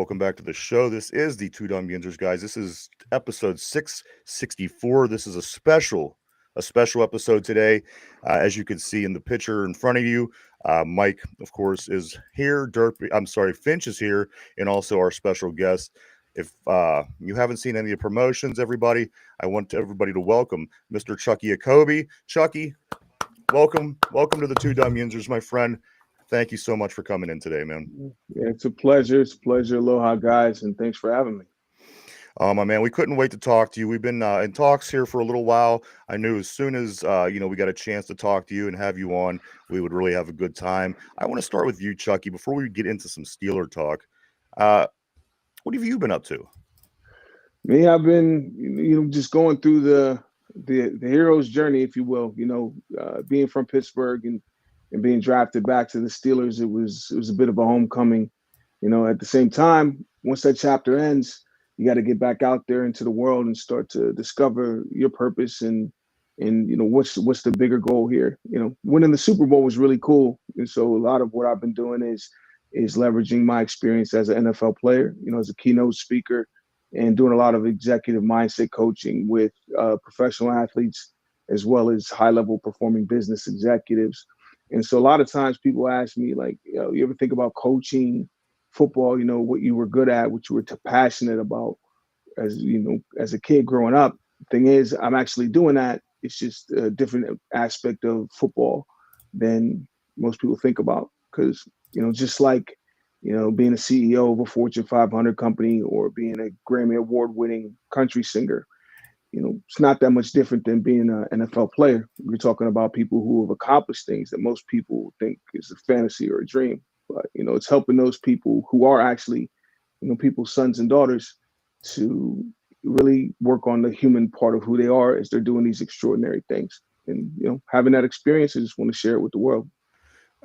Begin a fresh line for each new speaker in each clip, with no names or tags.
welcome back to the show. This is the Two Dumb Yinzers, guys. This is episode 664. This is a special episode today. As you can see in the picture in front of you, Mike, of course, is here. Finch is here, and also our special guest. If you haven't seen any of the promotions, everybody, I want everybody to welcome Mr. Chukky Okobi. Chukky, welcome to the Two Dumb Yinzers, my friend. Thank you so much for coming in today, man.
Yeah, it's a pleasure. It's a pleasure. Aloha, guys, and thanks for having me.
My man, we couldn't wait to talk to you. We've been in talks here for a little while. I knew as soon as we got a chance to talk to you and have you on, we would really have a good time. I want to start with you, Chukky, before we get into some Steeler talk. What have you been up to?
Me, I've been just going through the hero's journey, if you will. Being from Pittsburgh and being drafted back to the Steelers, it was a bit of a homecoming. At the same time, once that chapter ends, you got to get back out there into the world and start to discover your purpose and what's the bigger goal here. Winning the Super Bowl was really cool, and so a lot of what I've been doing is leveraging my experience as an NFL player, as a keynote speaker, and doing a lot of executive mindset coaching with professional athletes as well as high-level performing business executives. And so a lot of times people ask me, like, you ever think about coaching football, what you were good at, what you were passionate about as a kid growing up. Thing is, I'm actually doing that. It's just a different aspect of football than most people think about. Because, just like, being a CEO of a Fortune 500 company or being a Grammy Award winning country singer, it's not that much different than being an NFL player. We're talking about people who have accomplished things that most people think is a fantasy or a dream. But, it's helping those people who are actually, people's sons and daughters to really work on the human part of who they are as they're doing these extraordinary things. And, having that experience, I just want to share it with the world.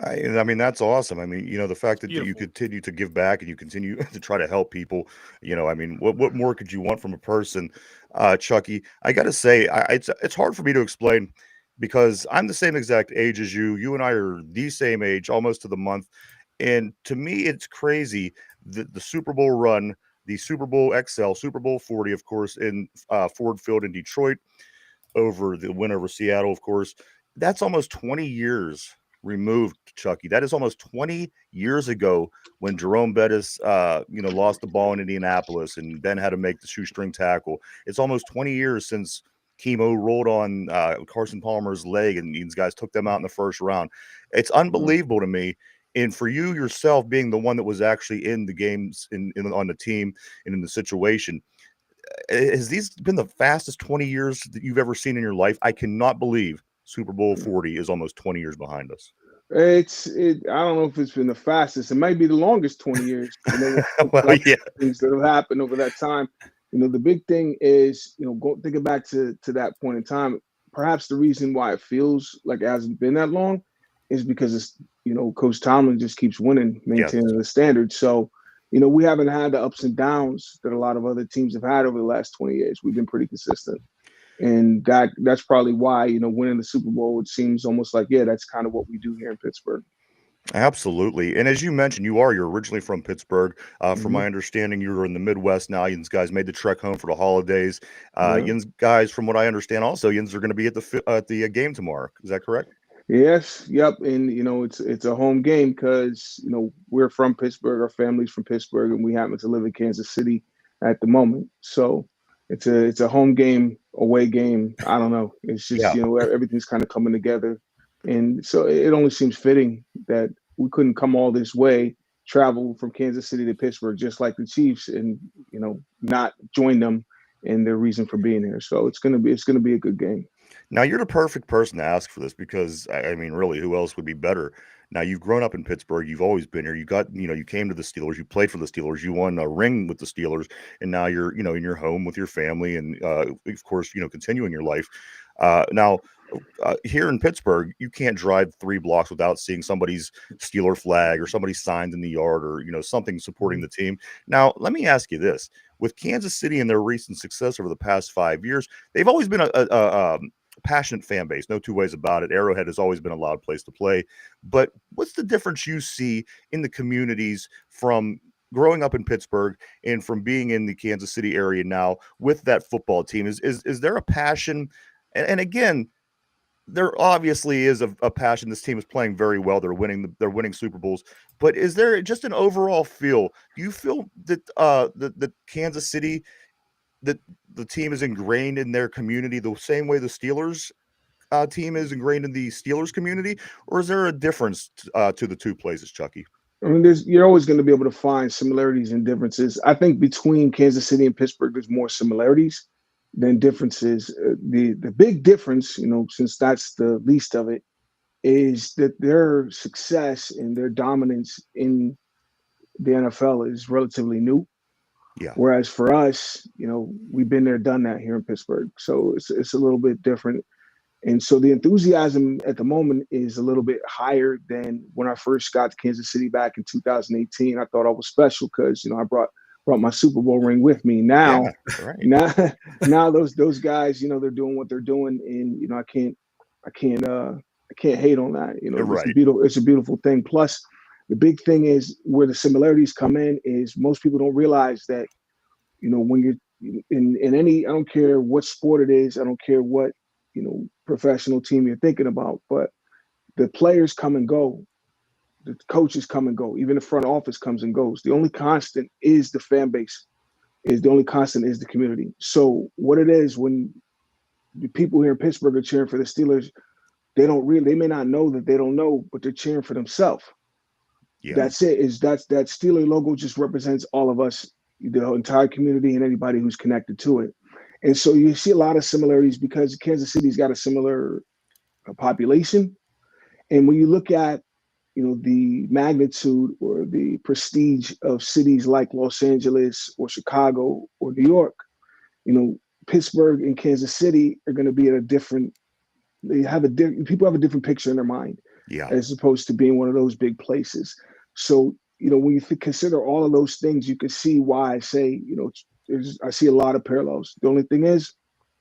I mean, that's awesome. I mean, the fact that you
Beautiful.
continue to give back and you continue to try to help people, I mean, what more could you want from a person, Chukky? I got to say, it's hard for me to explain because I'm the same exact age as you. You and I are the same age, almost to the month. And to me, it's crazy that the Super Bowl run, the Super Bowl XL, Super Bowl 40, of course, in Ford Field in Detroit, over the win over Seattle, of course. That's almost 20 years removed, Chukky. That is almost 20 years ago when Jerome Bettis, lost the ball in Indianapolis and then had to make the shoestring tackle. It's almost 20 years since Chemo rolled on Carson Palmer's leg and these guys took them out in the first round. It's unbelievable to me. And for you yourself being the one that was actually in the games on the team and in the situation, has these been the fastest 20 years that you've ever seen in your life? I cannot believe Super Bowl 40 is almost 20 years behind us.
I don't know if it's been the fastest. It might be the longest 20 years.
Well, yeah.
Things that have happened over that time. The big thing is, thinking back to that point in time, perhaps the reason why it feels like it hasn't been that long is because it's, Coach Tomlin just keeps winning, maintaining the standard. So, we haven't had the ups and downs that a lot of other teams have had over the last 20 years. We've been pretty consistent. And that's probably why, winning the Super Bowl, it seems almost like, yeah, that's kind of what we do here in Pittsburgh.
Absolutely. And as you mentioned, you're originally from Pittsburgh. From
Mm-hmm.
my understanding, you were in the Midwest now. Yins guys made the trek home for the holidays.
Yeah.
Yins guys, from what I understand, also Yins are going to be at the game tomorrow. Is that correct?
Yes, yep, and it's a home game because we're from Pittsburgh, our family's from Pittsburgh, and we happen to live in Kansas City at the moment. So it's a home game, away game. I don't know. It's just
Yeah.
everything's kind of coming together, and so it only seems fitting that we couldn't come all this way, travel from Kansas City to Pittsburgh, just like the Chiefs, and not join them in their reason for being here. So it's gonna be a good game.
Now you're the perfect person to ask for this because I mean, really, who else would be better? Now you've grown up in Pittsburgh, you've always been here. You came to the Steelers, you played for the Steelers, you won a ring with the Steelers, and now you're, in your home with your family, and of course, continuing your life. Now, here in Pittsburgh, you can't drive 3 blocks without seeing somebody's Steeler flag or somebody signed in the yard or something supporting the team. Now, let me ask you this: with Kansas City and their recent success over the past 5 years, they've always been a passionate fan base, no two ways about it. Arrowhead has always been a loud place to play. But what's the difference you see in the communities from growing up in Pittsburgh and from being in the Kansas City area now with that football team, is there a passion? And again, there obviously is a passion. This team is playing very well. They're winning Super Bowls. But is there just an overall feel? Do you feel that the Kansas City, that the team is ingrained in their community the same way the Steelers team is ingrained in the Steelers community, or is there a difference to the two places, Chucky?
I mean, you're always going to be able to find similarities and differences. I think between Kansas City and Pittsburgh, there's more similarities than differences. The big difference, since that's the least of it, is that their success and their dominance in the NFL is relatively new.
Yeah.
Whereas for us, we've been there, done that here in Pittsburgh. So it's a little bit different. And so the enthusiasm at the moment is a little bit higher than when I first got to Kansas City back in 2018. I thought I was special because, I brought my Super Bowl ring with me. Now, now those guys, they're doing what they're doing, and I can't hate on that. It's a beautiful thing. Plus, the big thing is where the similarities come in is most people don't realize that, when you're in any, I don't care what sport it is, I don't care what professional team you're thinking about, but the players come and go, the coaches come and go, even the front office comes and goes. The only constant is the fan base, is the community. So what it is, when the people here in Pittsburgh are cheering for the Steelers, they may not know that they don't know, but they're cheering for themselves. Yeah. That's it. That Steeler logo just represents all of us, the entire community, and anybody who's connected to it. And so you see a lot of similarities because Kansas City's got a similar population. And when you look at, the magnitude or the prestige of cities like Los Angeles or Chicago or New York, Pittsburgh and Kansas City are going to be at people have a different picture in their mind, as opposed to being one of those big places. So, when you consider all of those things, you can see why I say, I see a lot of parallels. The only thing is,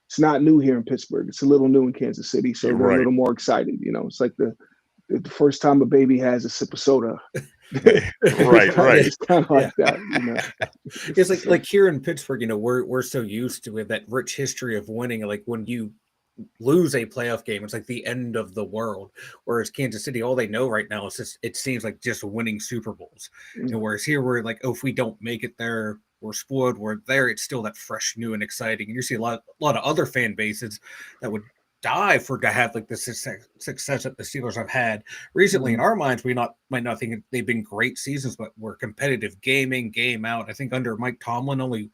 it's not new here in Pittsburgh. It's a little new in Kansas City, so they're a little more excited. It's like the first time a baby has a sip of soda.
Right.
It's kind of like that.
It's like here in Pittsburgh, we're so used to that rich history of winning. Like when you lose a playoff game, it's like the end of the world. Whereas Kansas City, all they know right now is it seems like just winning Super Bowls. Whereas here we're like, if we don't make it there, we're spoiled. We're there. It's still that fresh, new, and exciting. And you see a lot of other fan bases that would die to have like the success that the Steelers have had recently. In our minds, we might not think they've been great seasons, but we're competitive game out. I think under Mike Tomlin,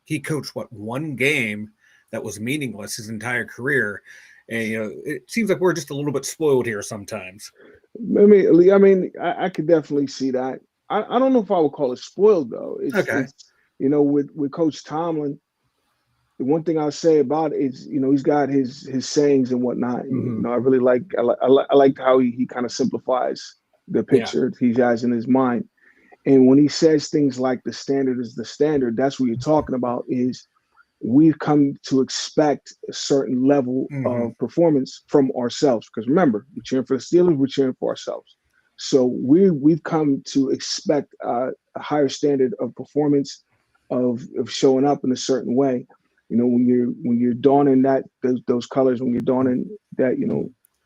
he coached one game that was meaningless his entire career. And, it seems like we're just a little bit spoiled here sometimes.
I could definitely see that. I don't know if I would call it spoiled, though. It's with Coach Tomlin, the one thing I'll say about it is, he's got his sayings and whatnot. I really like how he kind of simplifies the picture he has in his mind. And when he says things like the standard is the standard, that's what you're talking about, is we've come to expect a certain level of performance from ourselves. Because remember, we're cheering for the Steelers, we're cheering for ourselves. So we've come to expect a higher standard of performance, of showing up in a certain way. When you're donning those colors, when you're donning that,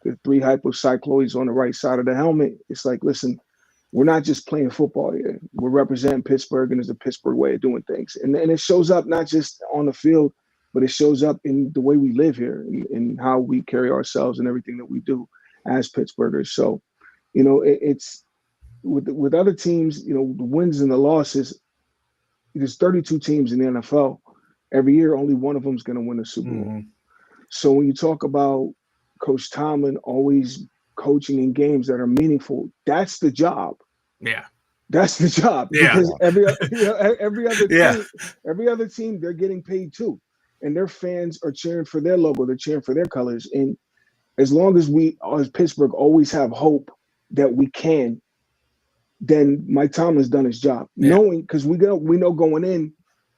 the 3 hypocycloids on the right side of the helmet, it's like, listen, we're not just playing football here. We're representing Pittsburgh, and there's a Pittsburgh way of doing things. And it shows up not just on the field, but it shows up in the way we live here and how we carry ourselves and everything that we do as Pittsburghers. So, it's with other teams, the wins and the losses, there's 32 teams in the NFL. Every year, only one of them is going to win a Super Bowl. So when you talk about Coach Tomlin always coaching in games that are meaningful, that's the job.
Yeah,
that's the job.
Yeah,
because every other team, they're getting paid too, and their fans are cheering for their logo. They're cheering for their colors. And as long as we, as Pittsburgh, always have hope that we can, then Mike Tomlin's done his job. Knowing, because we know going in,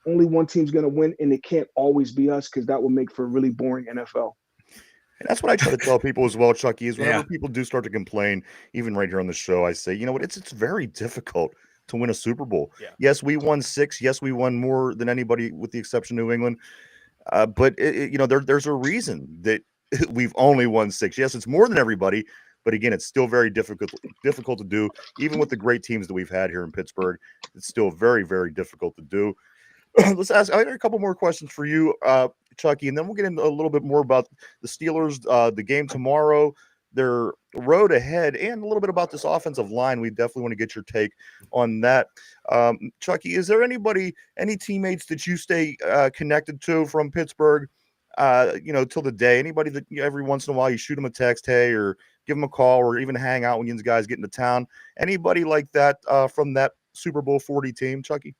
only one team's going to win, and it can't always be us, because that will make for a really boring NFL.
And that's what I try to tell people as well, Chucky, is whenever people do start to complain, even right here on the show, I say, it's very difficult to win a Super Bowl.
Yeah.
Yes, we won 6. Yes, we won more than anybody with the exception of New England. But there's a reason that we've only won 6. Yes, it's more than everybody, but again, it's still very difficult to do. Even with the great teams that we've had here in Pittsburgh, it's still very, very difficult to do. Let's ask. I got a couple more questions for you, Chukky, and then we'll get into a little bit more about the Steelers, the game tomorrow, their road ahead, and a little bit about this offensive line. We definitely want to get your take on that. Chukky, is there any teammates that you stay connected to from Pittsburgh, till the day? Anybody that every once in a while you shoot them a text, hey, or give them a call, or even hang out when you guys get into town? Anybody like that from that Super Bowl 40 team, Chukky?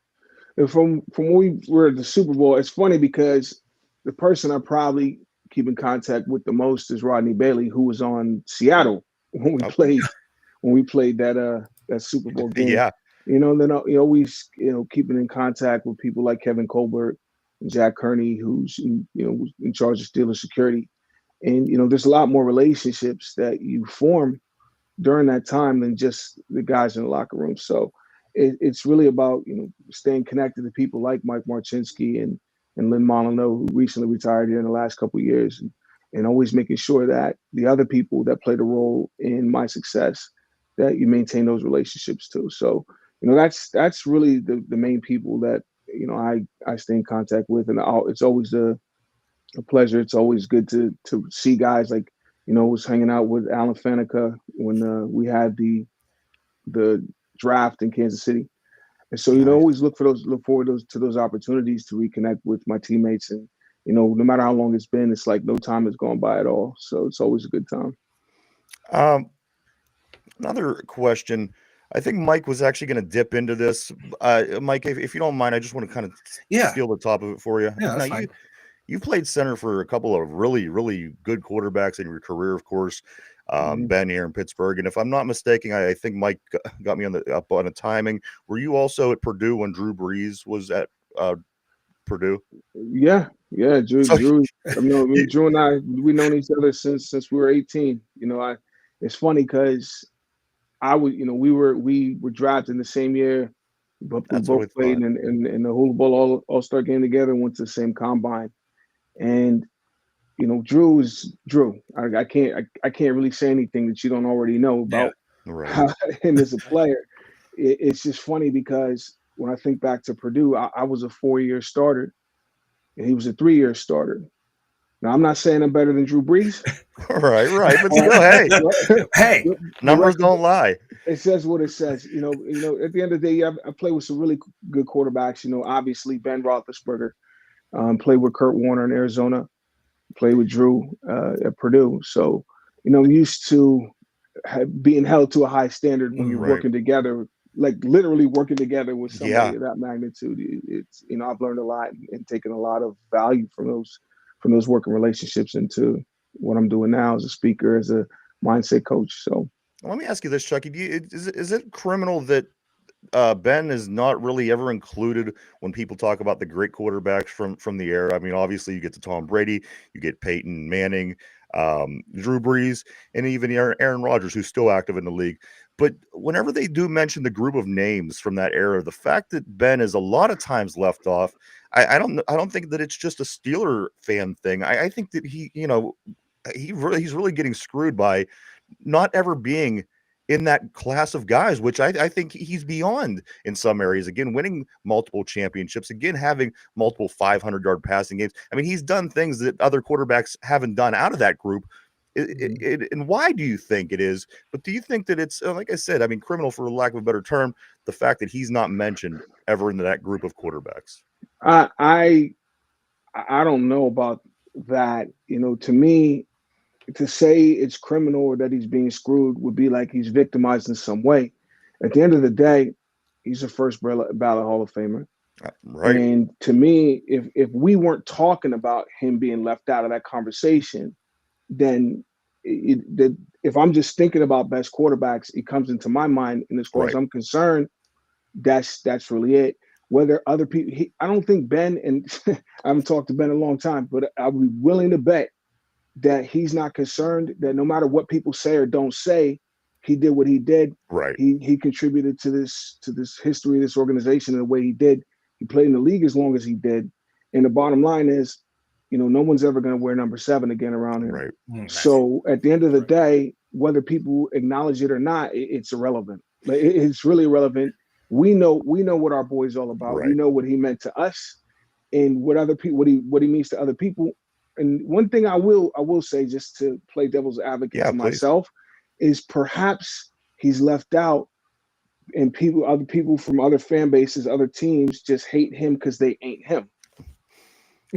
And from when we were at the Super Bowl, it's funny because the person I probably keep in contact with the most is Rodney Bailey, who was on Seattle when we played that Super Bowl game.
Yeah.
Then always keeping in contact with people like Kevin Colbert and Jack Kearney, who's in charge of Steelers security. And there's a lot more relationships that you form during that time than just the guys in the locker room. So it's really about staying connected to people like Mike Marchinsky and Lynn Molyneux, who recently retired here in the last couple of years, and always making sure that the other people that played a role in my success, that you maintain those relationships too. So that's really the main people that I stay in contact with, and it's always a pleasure. It's always good to see guys like was hanging out with Alan Faneca when we had the draft in Kansas City. And so,
Nice.
always look forward to those opportunities to reconnect with my teammates. And, no matter how long it's been, it's like no time has gone by at all. So it's always a good time.
Another question. I think Mike was actually going to dip into this. Mike, if you don't mind, I just want to kind of steal the top of it for you.
Yeah, that's fine.
You played center for a couple of really, really good quarterbacks in your career, of course. Ben here in Pittsburgh, and if I'm not mistaken, I think Mike got me up on a timing. Were you also at Purdue when Drew Brees was at Purdue?
Yeah, Drew.
So,
Drew and I, we've known each other since we were 18. It's funny because we were drafted in the same year, but we both played in the Hula Bowl All-Star game together and went to the same combine. And Drew is Drew. I can't really say anything that you don't already know about him as a player. It's just funny because when I think back to Purdue, I was a 4-year starter, and he was a 3-year starter. Now I'm not saying I'm better than Drew Brees.
right, but still, hey, numbers don't lie.
It says what it says. At the end of the day, I play with some really good quarterbacks. Obviously Ben Roethlisberger, played with Kurt Warner in Arizona. Play with Drew at Purdue. So, I'm used to being held to a high standard when you're working together, like literally working together with somebody of that magnitude. It's I've learned a lot and taken a lot of value from those working relationships into what I'm doing now as a speaker, as a mindset coach. So
let me ask you this, Chukky. Is it criminal that Ben is not really ever included when people talk about the great quarterbacks from the era? I mean, obviously you get to Tom Brady, you get Peyton Manning, Drew Brees, and even Aaron Rodgers, who's still active in the league. But whenever they do mention the group of names from that era, the fact that Ben is a lot of times left off, I don't think that it's just a Steeler fan thing. I think that he's really getting screwed by not ever being in that class of guys, which I think he's beyond in some areas. Again, winning multiple championships, again, having multiple 500-yard passing games. I mean, he's done things that other quarterbacks haven't done out of that group. And why do you think it is? But do you think that it's, like I said, I mean, criminal for lack of a better term, the fact that he's not mentioned ever in that group of quarterbacks?
I don't know about that. To me, to say it's criminal or that he's being screwed would be like he's victimized in some way. At the end of the day, he's a first ballot Hall of Famer.
Right.
And to me, if we weren't talking about him being left out of that conversation, then if I'm just thinking about best quarterbacks, it comes into my mind. And as far as I'm concerned, that's really it. Whether other people, I don't think Ben, and I haven't talked to Ben in a long time, but I'll be willing to bet that he's not concerned that no matter what people say or don't say, he did what he did.
Right.
He contributed to this history of this organization in the way he did. He played in the league as long as he did. And the bottom line is, no one's ever going to wear number 7 again around him.
Right.
So at the end of the day, whether people acknowledge it or not, it's irrelevant. Like, it's really irrelevant. We know what our boy's all about.
Right.
We know what he meant to us, and what other people, what he means to other people. And one thing I will say, just to play devil's advocate to myself, is perhaps he's left out, and other people from other fan bases, other teams, just hate him because they ain't him.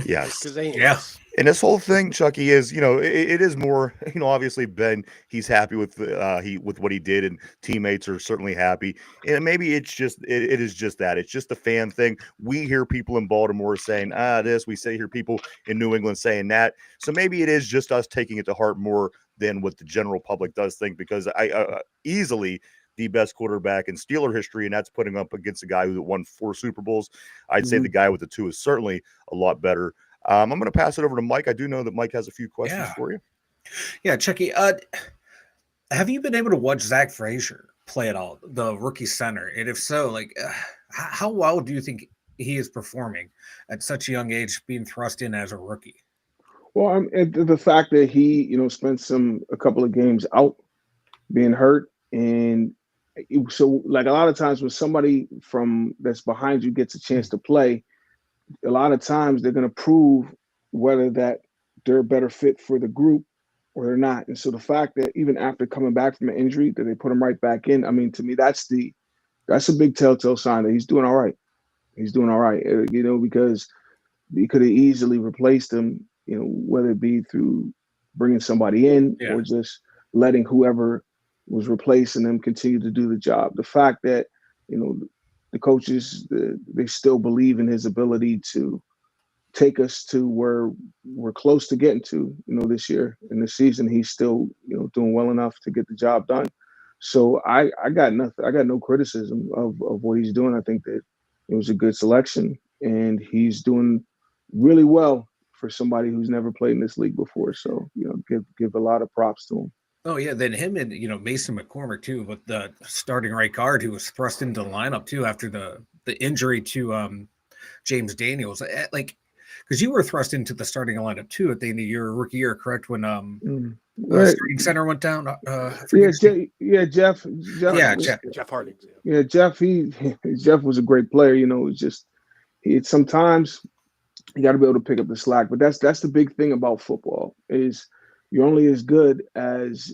Yes.
Yeah.
And this whole thing, Chukky, is, it is more, obviously Ben, he's happy with with what he did, and teammates are certainly happy. And maybe it's just, it is just that. It's just a fan thing. We hear people in Baltimore saying, this, we hear people in New England saying that. So maybe it is just us taking it to heart more than what the general public does think, because I easily the best quarterback in Steeler history, and that's putting up against a guy who won 4 Super Bowls. I'd say the guy with the 2 is certainly a lot better. I'm going to pass it over to Mike. I do know that Mike has a few questions for you.
Yeah, Chukky, have you been able to watch Zach Frazier play at all, the rookie center? And if so, like, how well do you think he is performing at such a young age, being thrust in as a rookie?
Well, the fact that he, spent a couple of games out being hurt, and so, like, a lot of times when somebody that's behind you gets a chance to play, a lot of times they're going to prove whether that they're a better fit for the group or they're not. And so the fact that even after coming back from an injury, that they put him right back in, I mean, to me, that's a big telltale sign that he's doing all right. He's doing all right, because he could have easily replaced him, whether it be through bringing somebody in or just letting whoever was replacing him continue to do the job. The fact that, the coaches, they still believe in his ability to take us to where we're close to getting to, this year. In this season, he's still, doing well enough to get the job done. So I got nothing. I got no criticism of what he's doing. I think that it was a good selection, and he's doing really well for somebody who's never played in this league before. So, give a lot of props to him.
Oh, yeah. Then him and, Mason McCormick, too, with the starting right guard, who was thrust into the lineup, too, after the injury to James Daniels. Like, because you were thrust into the starting lineup, too, at the end of your rookie year, correct? When starting center went down?
Jeff.
Jeff Harding.
Yeah, Jeff, Jeff was a great player. It's just sometimes you got to be able to pick up the slack. But that's the big thing about football is you're only as good as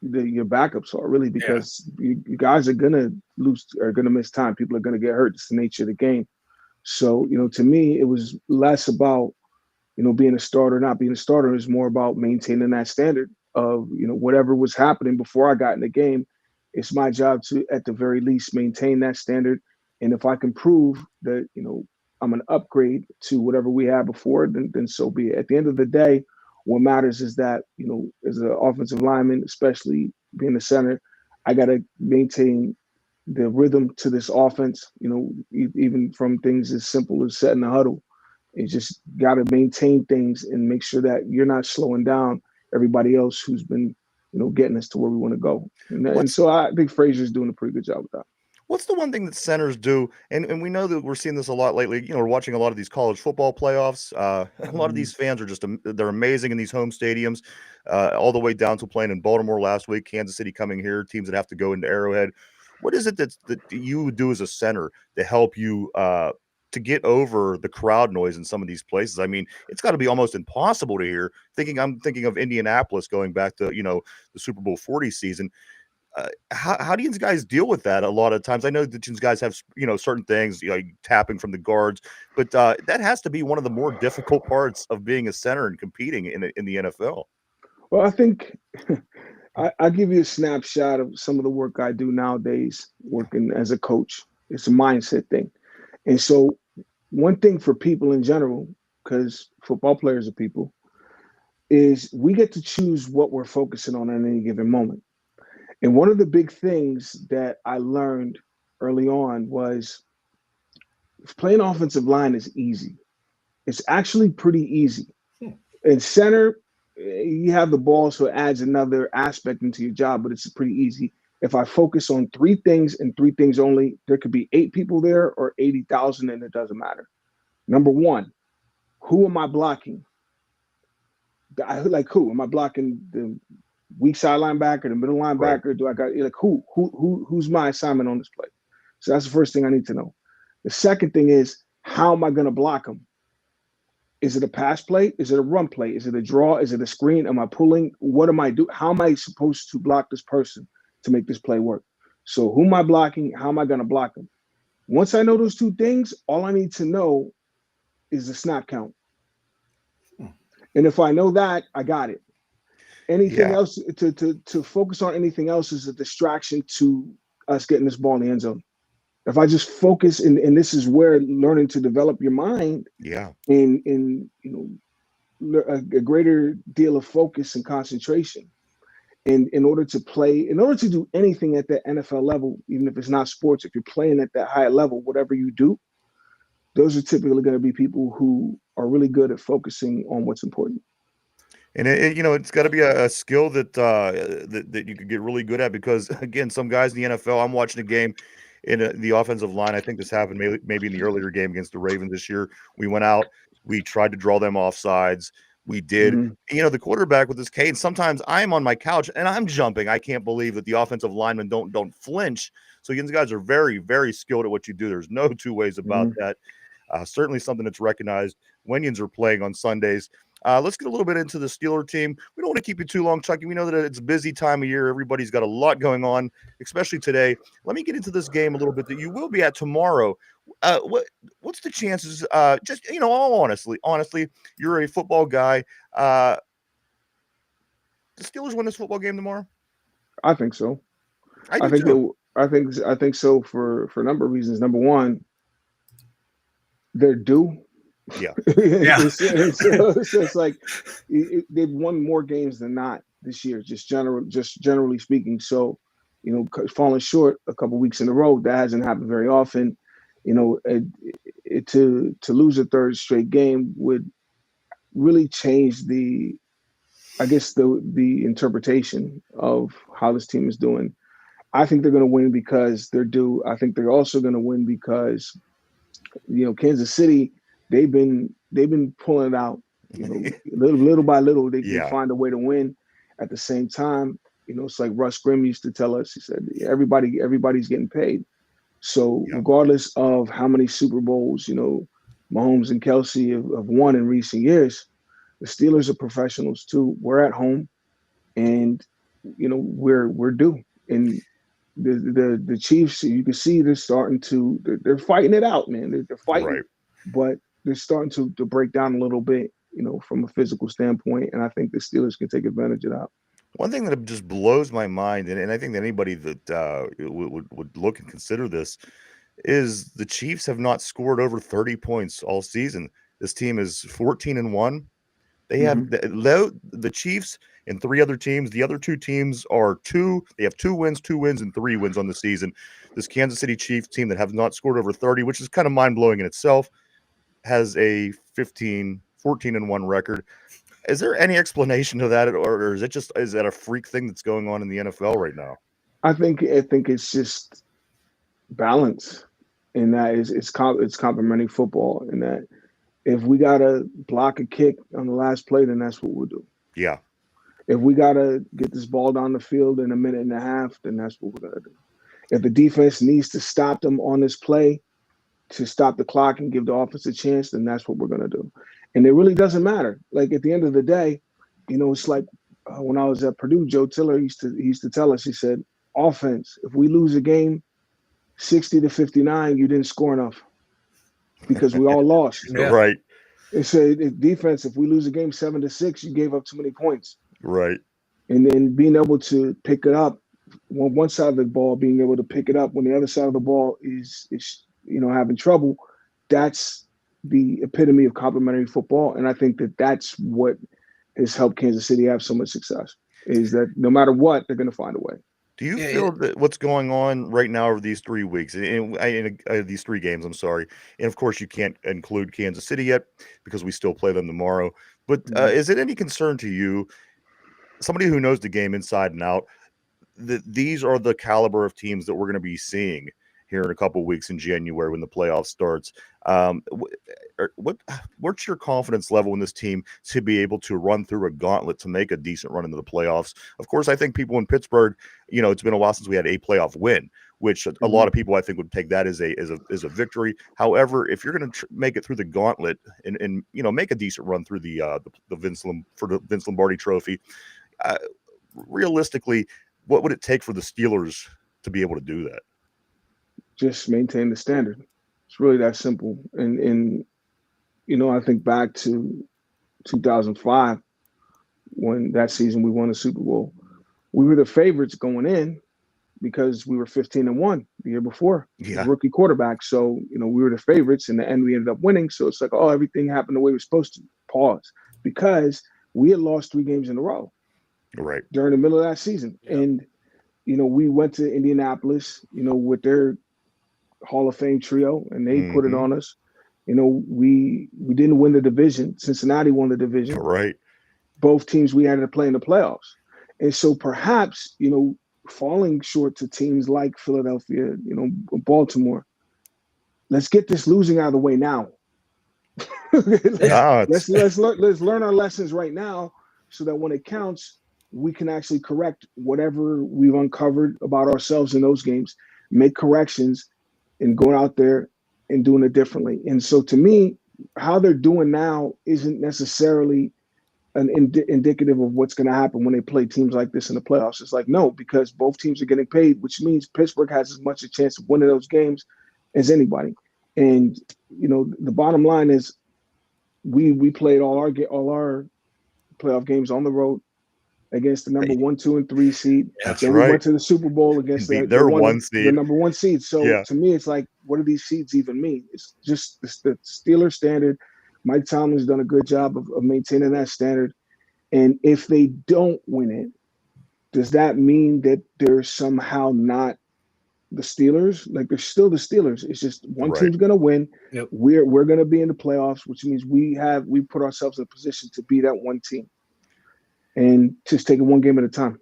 your backups are, really, because you guys are gonna miss time. People are gonna get hurt. It's the nature of the game. So, to me, it was less about, being a starter, not being a starter. It was more about maintaining that standard of, whatever was happening before I got in the game. It's my job to, at the very least, maintain that standard. And if I can prove that, I'm an upgrade to whatever we had before, then so be it. At the end of the day, what matters is that, as an offensive lineman, especially being the center, I got to maintain the rhythm to this offense, even from things as simple as setting the huddle. You just got to maintain things and make sure that you're not slowing down everybody else who's been, getting us to where we want to go. And so I think Frazier's doing a pretty good job with that.
What's the one thing that centers do? And we know that we're seeing this a lot lately. We're watching a lot of these college football playoffs. A lot of these fans are they're amazing in these home stadiums, all the way down to playing in Baltimore last week, Kansas City coming here, teams that have to go into Arrowhead. What is it that you do as a center to help you to get over the crowd noise in some of these places? I mean, it's got to be almost impossible to hear. I'm thinking of Indianapolis going back to, the Super Bowl 40 season. How do you guys deal with that? A lot of times, I know that you guys have, certain things, tapping from the guards, but that has to be one of the more difficult parts of being a center and competing in the NFL.
Well, I think I'll give you a snapshot of some of the work I do nowadays, working as a coach. It's a mindset thing. And so one thing for people in general, because football players are people, is we get to choose what we're focusing on at any given moment. And one of the big things that I learned early on was playing offensive line is easy. It's actually pretty easy. In center, you have the ball, so it adds another aspect into your job, but it's pretty easy. If I focus on 3 things and 3 things only, there could be 8 people there or 80,000, and it doesn't matter. Number one, who am I blocking? Like who? Am I blocking the weak side linebacker, the middle linebacker?
Right.
Do I got like who's my assignment on this play? So that's the first thing I need to know. The second thing is, how am I going to block them? Is it a pass play? Is it a run play? Is it a draw? Is it a screen? Am I pulling? What am I doing? How am I supposed to block this person to make this play work? So who am I blocking? How am I going to block them? Once I know those 2 things, all I need to know is the snap count. And if I know that, I got it. Anything else to focus on anything else is a distraction to us getting this ball in the end zone. If I just focus, and this is where learning to develop your mind, in a greater deal of focus and concentration, in order to play, in order to do anything at the NFL level, even if it's not sports, if you're playing at that high level, whatever you do, those are typically going to be people who are really good at focusing on what's important.
And it's got to be a skill that that you could get really good at, because again, some guys in the NFL, I'm watching a game in the offensive line. I think this happened maybe in the earlier game against the Ravens this year. We went out, we tried to draw them off sides. We did.
Mm-hmm.
The quarterback with this cane, sometimes I'm on my couch and I'm jumping. I can't believe that the offensive linemen don't flinch. So these guys are very, very skilled at what you do. There's no 2 ways about that. Certainly something that's recognized when Yinzers are playing on Sundays. Let's get a little bit into the Steeler team. We don't want to keep you too long, Chukky. We know that it's a busy time of year. Everybody's got a lot going on, especially today. Let me get into this game a little bit that you will be at tomorrow. What's the chances? Just all honestly, you're a football guy. The Steelers win this football game tomorrow?
I think so.
I
think so for a number of reasons. Number one, they're due.
Yeah.
It's like they've won more games than not this year, just generally speaking. So, falling short a couple weeks in a row, that hasn't happened very often. To lose a 3rd straight game would really change the interpretation of how this team is doing. I think they're going to win because they're due. I think they're also going to win because, Kansas City, they've been pulling it out, little by little. They find a way to win. At the same time, it's like Russ Grimm used to tell us. He said, everybody's getting paid. So regardless of how many Super Bowls, Mahomes and Kelsey have won in recent years, the Steelers are professionals too. We're at home, and we're due. And the Chiefs, you can see they're starting to they're fighting it out, man. They're fighting, but they're starting to break down a little bit, from a physical standpoint. And I think the Steelers can take advantage of that.
One thing that just blows my mind, and I think that anybody that would look and consider this, is the Chiefs have not scored over 30 points all season. This team is 14-1. They have the Chiefs and 3 other teams. The other 2 teams are 2. They have 2 wins, 2 wins, and 3 wins on the season. This Kansas City Chiefs team that have not scored over 30, which is kind of mind-blowing in itself, has a 14-1 record. Is there any explanation to that, or is that a freak thing that's going on in the NFL right now?
I think it's just balance, and that it's complementary football, and that if we gotta block a kick on the last play, then that's what we'll do.
Yeah.
If we gotta get this ball down the field in a minute and a half, then that's what we're gonna do. If the defense needs to stop them on this play to stop the clock and give the offense a chance, then that's what we're gonna do. And it really doesn't matter. Like at the end of the day, it's like when I was at Purdue, Joe Tiller used to tell us. He said, "Offense, if we lose a game 60-59, you didn't score enough because we all lost."
Right.
It said, "Defense, if we lose a game 7-6, you gave up too many points."
Right.
And then being able to pick it up, one side of the ball, being able to pick it up when the other side of the ball is having trouble, that's the epitome of complementary football. And I think that's what has helped Kansas City have so much success, is that no matter what, they're going to find a way.
Do you feel that what's going on right now over these 3 weeks, in these 3 games, I'm sorry, and of course you can't include Kansas City yet because we still play them tomorrow, but is it any concern to you, somebody who knows the game inside and out, these are the caliber of teams that we're going to be seeing here in a couple of weeks in January when the playoffs starts. What's your confidence level in this team to be able to run through a gauntlet to make a decent run into the playoffs? Of course, I think people in Pittsburgh, it's been a while since we had a playoff win, which a lot of people I think would take that as a victory. However, if you're going to make it through the gauntlet and make a decent run through the Vince Lombardi Trophy, realistically, what would it take for the Steelers to be able to do that?
Just maintain the standard. It's really that simple. And I think back to 2005 when that season we won the Super Bowl. We were the favorites going in because we were 15-1 the year before.
Yeah.
Rookie quarterback. So, we were the favorites. In the end, we ended up winning. So it's like, everything happened the way it was supposed to. Pause. Because we had lost 3 games in a row.
Right.
During the middle of that season. Yeah. And, we went to Indianapolis, with their Hall of Fame trio, and they put it on us. We didn't win the division. Cincinnati won the division.
Right.
Both teams we had to play in the playoffs. And so perhaps, falling short to teams like Philadelphia, Baltimore, let's get this losing out of the way now. let's learn our lessons right now so that when it counts, we can actually correct whatever we've uncovered about ourselves in those games, make corrections, and going out there and doing it differently. And so to me, how they're doing now isn't necessarily an indicative of what's going to happen when they play teams like this in the playoffs. It's like, no, because both teams are getting paid, which means Pittsburgh has as much a chance of winning those games as anybody. And, the bottom line is we played all our playoff games on the road against the number 1, 2, and 3 seed.
That's
then
right.
We went to the Super Bowl against the number 1 seed. So to me, it's like, what do these seeds even mean? It's just the Steelers standard. Mike Tomlin's done a good job of maintaining that standard. And if they don't win it, does that mean that they're somehow not the Steelers? Like, they're still the Steelers. It's just one team's going to win. Yep. We're going to be in the playoffs, which means we put ourselves in a position to be that one team. And just take it one game at a time.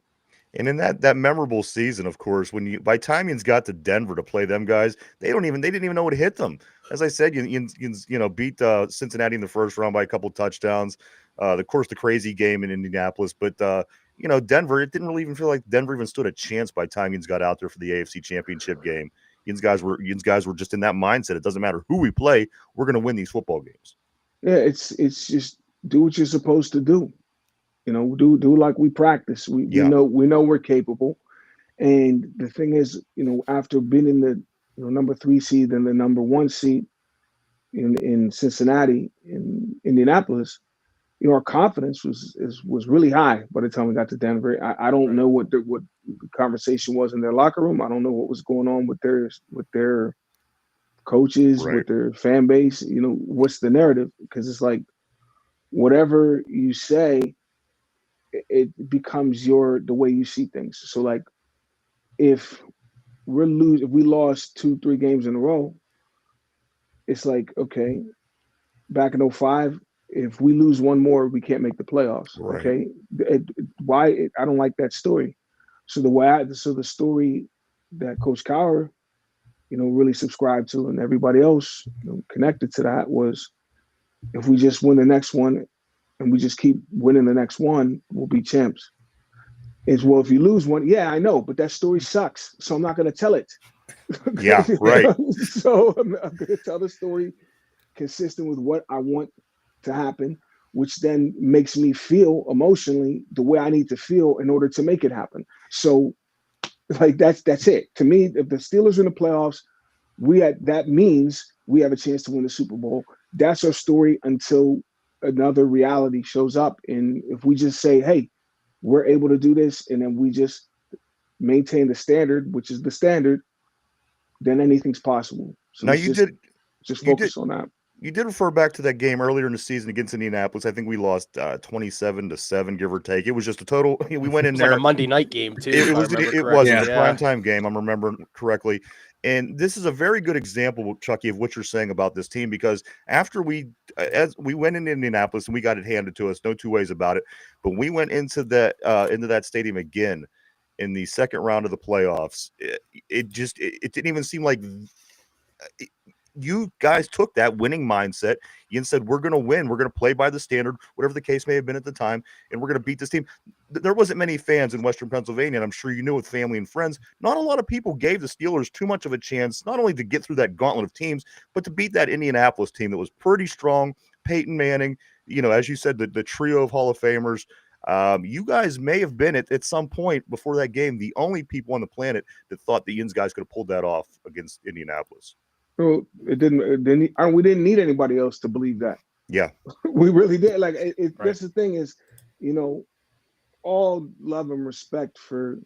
And in that memorable season, of course, by time Yinz got to Denver to play them guys, they didn't even know what hit them. As I said, Yinz beat Cincinnati in the first round by a couple touchdowns. Of course, the crazy game in Indianapolis, but Denver, it didn't really even feel like Denver even stood a chance by time Yinz got out there for the AFC Championship game. Yinz guys were just in that mindset. It doesn't matter who we play, we're going to win these football games.
Yeah, it's just do what you're supposed to do. Do like we practice. We know we're capable. And the thing is, after being in the number 3 seed and the number 1 seed in Cincinnati, in Indianapolis, our confidence was really high by the time we got to Denver. I don't know what the conversation was in their locker room. I don't know what was going on with their coaches, with their fan base. What's the narrative? Because it's like, whatever you say, it becomes the way you see things. So like, if we lost 2-3 games in a row, it's like, okay, back in 2005, if we lose one more, we can't make the playoffs.
Right.
Okay. Why? I don't like that story. So the story that Coach Cowher, really subscribed to, and everybody else connected to that, was, if we just win the next one and we just keep winning the next one, we'll be champs. Is, well, if you lose one, yeah, I know, but that story sucks, so I'm not going to tell it.
Yeah, right.
So I'm going to tell the story consistent with what I want to happen, which then makes me feel emotionally the way I need to feel in order to make it happen. So, like, that's it. To me, if the Steelers are in the playoffs, that means we have a chance to win the Super Bowl. That's our story until another reality shows up. And if we just say, hey, we're able to do this, and then we just maintain the standard, which is the standard, then anything's possible. So
now
just focus on that.
You did refer back to that game earlier in the season against Indianapolis. I think we lost 27-7, give or take. It was just a total. We went in there.
Like a Monday night game too.
It was a primetime game. I'm remembering correctly. And this is a very good example, Chukky, of what you're saying about this team, because after we went into Indianapolis and we got it handed to us, no two ways about it. But we went into that stadium again, in the second round of the playoffs, it didn't even seem like you guys took that winning mindset and said, we're going to win. We're going to play by the standard, whatever the case may have been at the time, and we're going to beat this team. There wasn't many fans in Western Pennsylvania, and I'm sure you knew with family and friends, not a lot of people gave the Steelers too much of a chance, not only to get through that gauntlet of teams, but to beat that Indianapolis team that was pretty strong. Peyton Manning, as you said, the trio of Hall of Famers. You guys may have been at some point before that game the only people on the planet that thought the Yinz guys could have pulled that off against Indianapolis.
So we didn't need anybody else to believe that.
Yeah,
we really did. Like
Right.
That's the thing is, all love and respect for,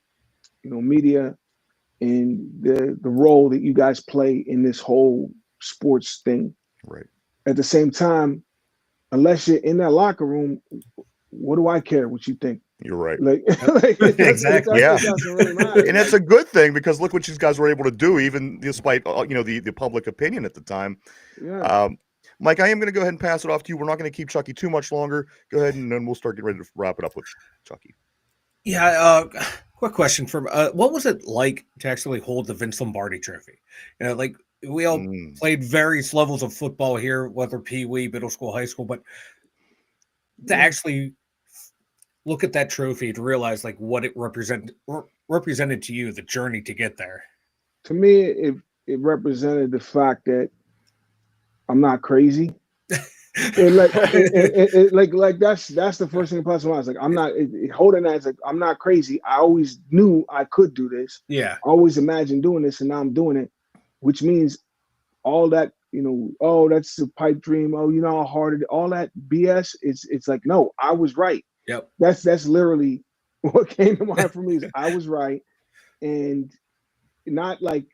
media and the role that you guys play in this whole sports thing.
right.
At the same time, unless you're in that locker room, what do I care what you think?
You're right.
Exactly.
Yeah.
It doesn't really matter.
And that's a good thing because look what these guys were able to do, even despite the public opinion at the time.
Yeah.
Mike, I am going to go ahead and pass it off to you. We're not going to keep Chukky too much longer. Go ahead and then we'll start getting ready to wrap it up with Chukky.
Yeah, quick question from what was it like to actually hold the Vince Lombardi trophy? Like we all played various levels of football here, whether pee-wee, middle school, high school, but to actually look at that trophy to realize like what it represented to you, the journey to get there.
To me, it represented the fact that I'm not crazy. And like that's the first thing that pops in my mind. Like I'm not holding that. It's like I'm not crazy. I always knew I could do this.
Yeah.
I always imagined doing this, and now I'm doing it, which means all that oh, that's a pipe dream. Oh, you know how hard it. All that BS. It's like no, I was right.
Yep.
That's literally what came to mind for me. Is I was right, and not like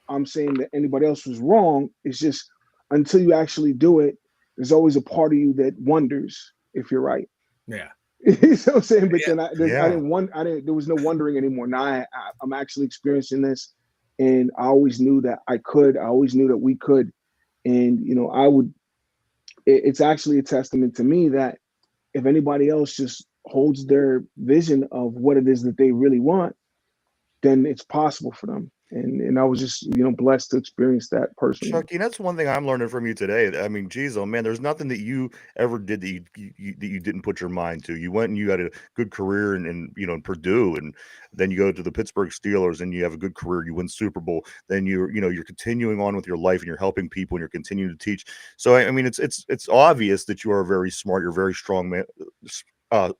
I'm saying that anybody else was wrong. It's just until you actually do it, there's always a part of you that wonders if you're right.
Yeah.
You know what I'm saying? But then I
Yeah.
there was no wondering anymore. Now I'm actually experiencing this, and I always knew that I could. I always knew that we could, and I would. It's actually a testament to me that if anybody else just holds their vision of what it is that they really want, then it's possible for them. And I was just, blessed to experience that personally.
Chukky, that's one thing I'm learning from you today. I mean, geez, oh man, there's nothing that you ever did that you didn't put your mind to. You went and you had a good career in Purdue, and then you go to the Pittsburgh Steelers and you have a good career. You win Super Bowl. Then you're continuing on with your life and you're helping people and you're continuing to teach. So I mean, it's obvious that you are very smart. You're a very strong man.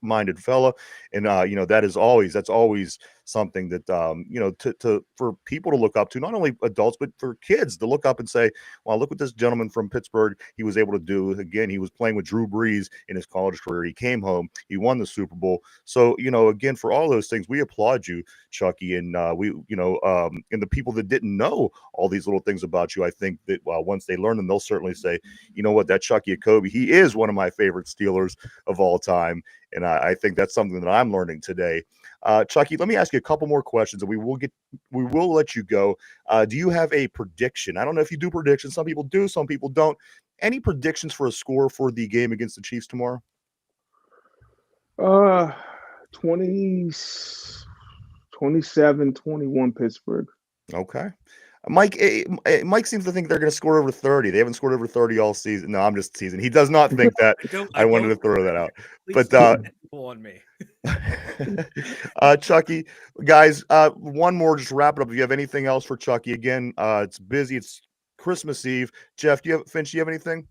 Minded fella, and that's always something that for people to look up to, not only adults but for kids to look up and say, "Wow, look what this gentleman from Pittsburgh he was able to do." Again, he was playing with Drew Brees in his college career. He came home, he won the Super Bowl. So again, for all those things, we applaud you, Chukky, and and the people that didn't know all these little things about you. I think that once they learn them, they'll certainly say, "You know what, that Chukky Okobi, he is one of my favorite Steelers of all time." And I think that's something that I'm learning today. Chukky, let me ask you a couple more questions, and we will let you go. Do you have a prediction? I don't know if you do predictions. Some people do, some people don't. Any predictions for a score for the game against the Chiefs tomorrow?
27-21 Pittsburgh.
Okay. Mike seems to think they're going to score over 30. They haven't scored over 30 all season. No, I'm just teasing. He does not think that. I wanted to throw that out. But
on me.
Chukky, guys, one more, just wrap it up. If you have anything else for Chukky, again, it's busy. It's Christmas Eve. Jeff, Finch, do you have anything?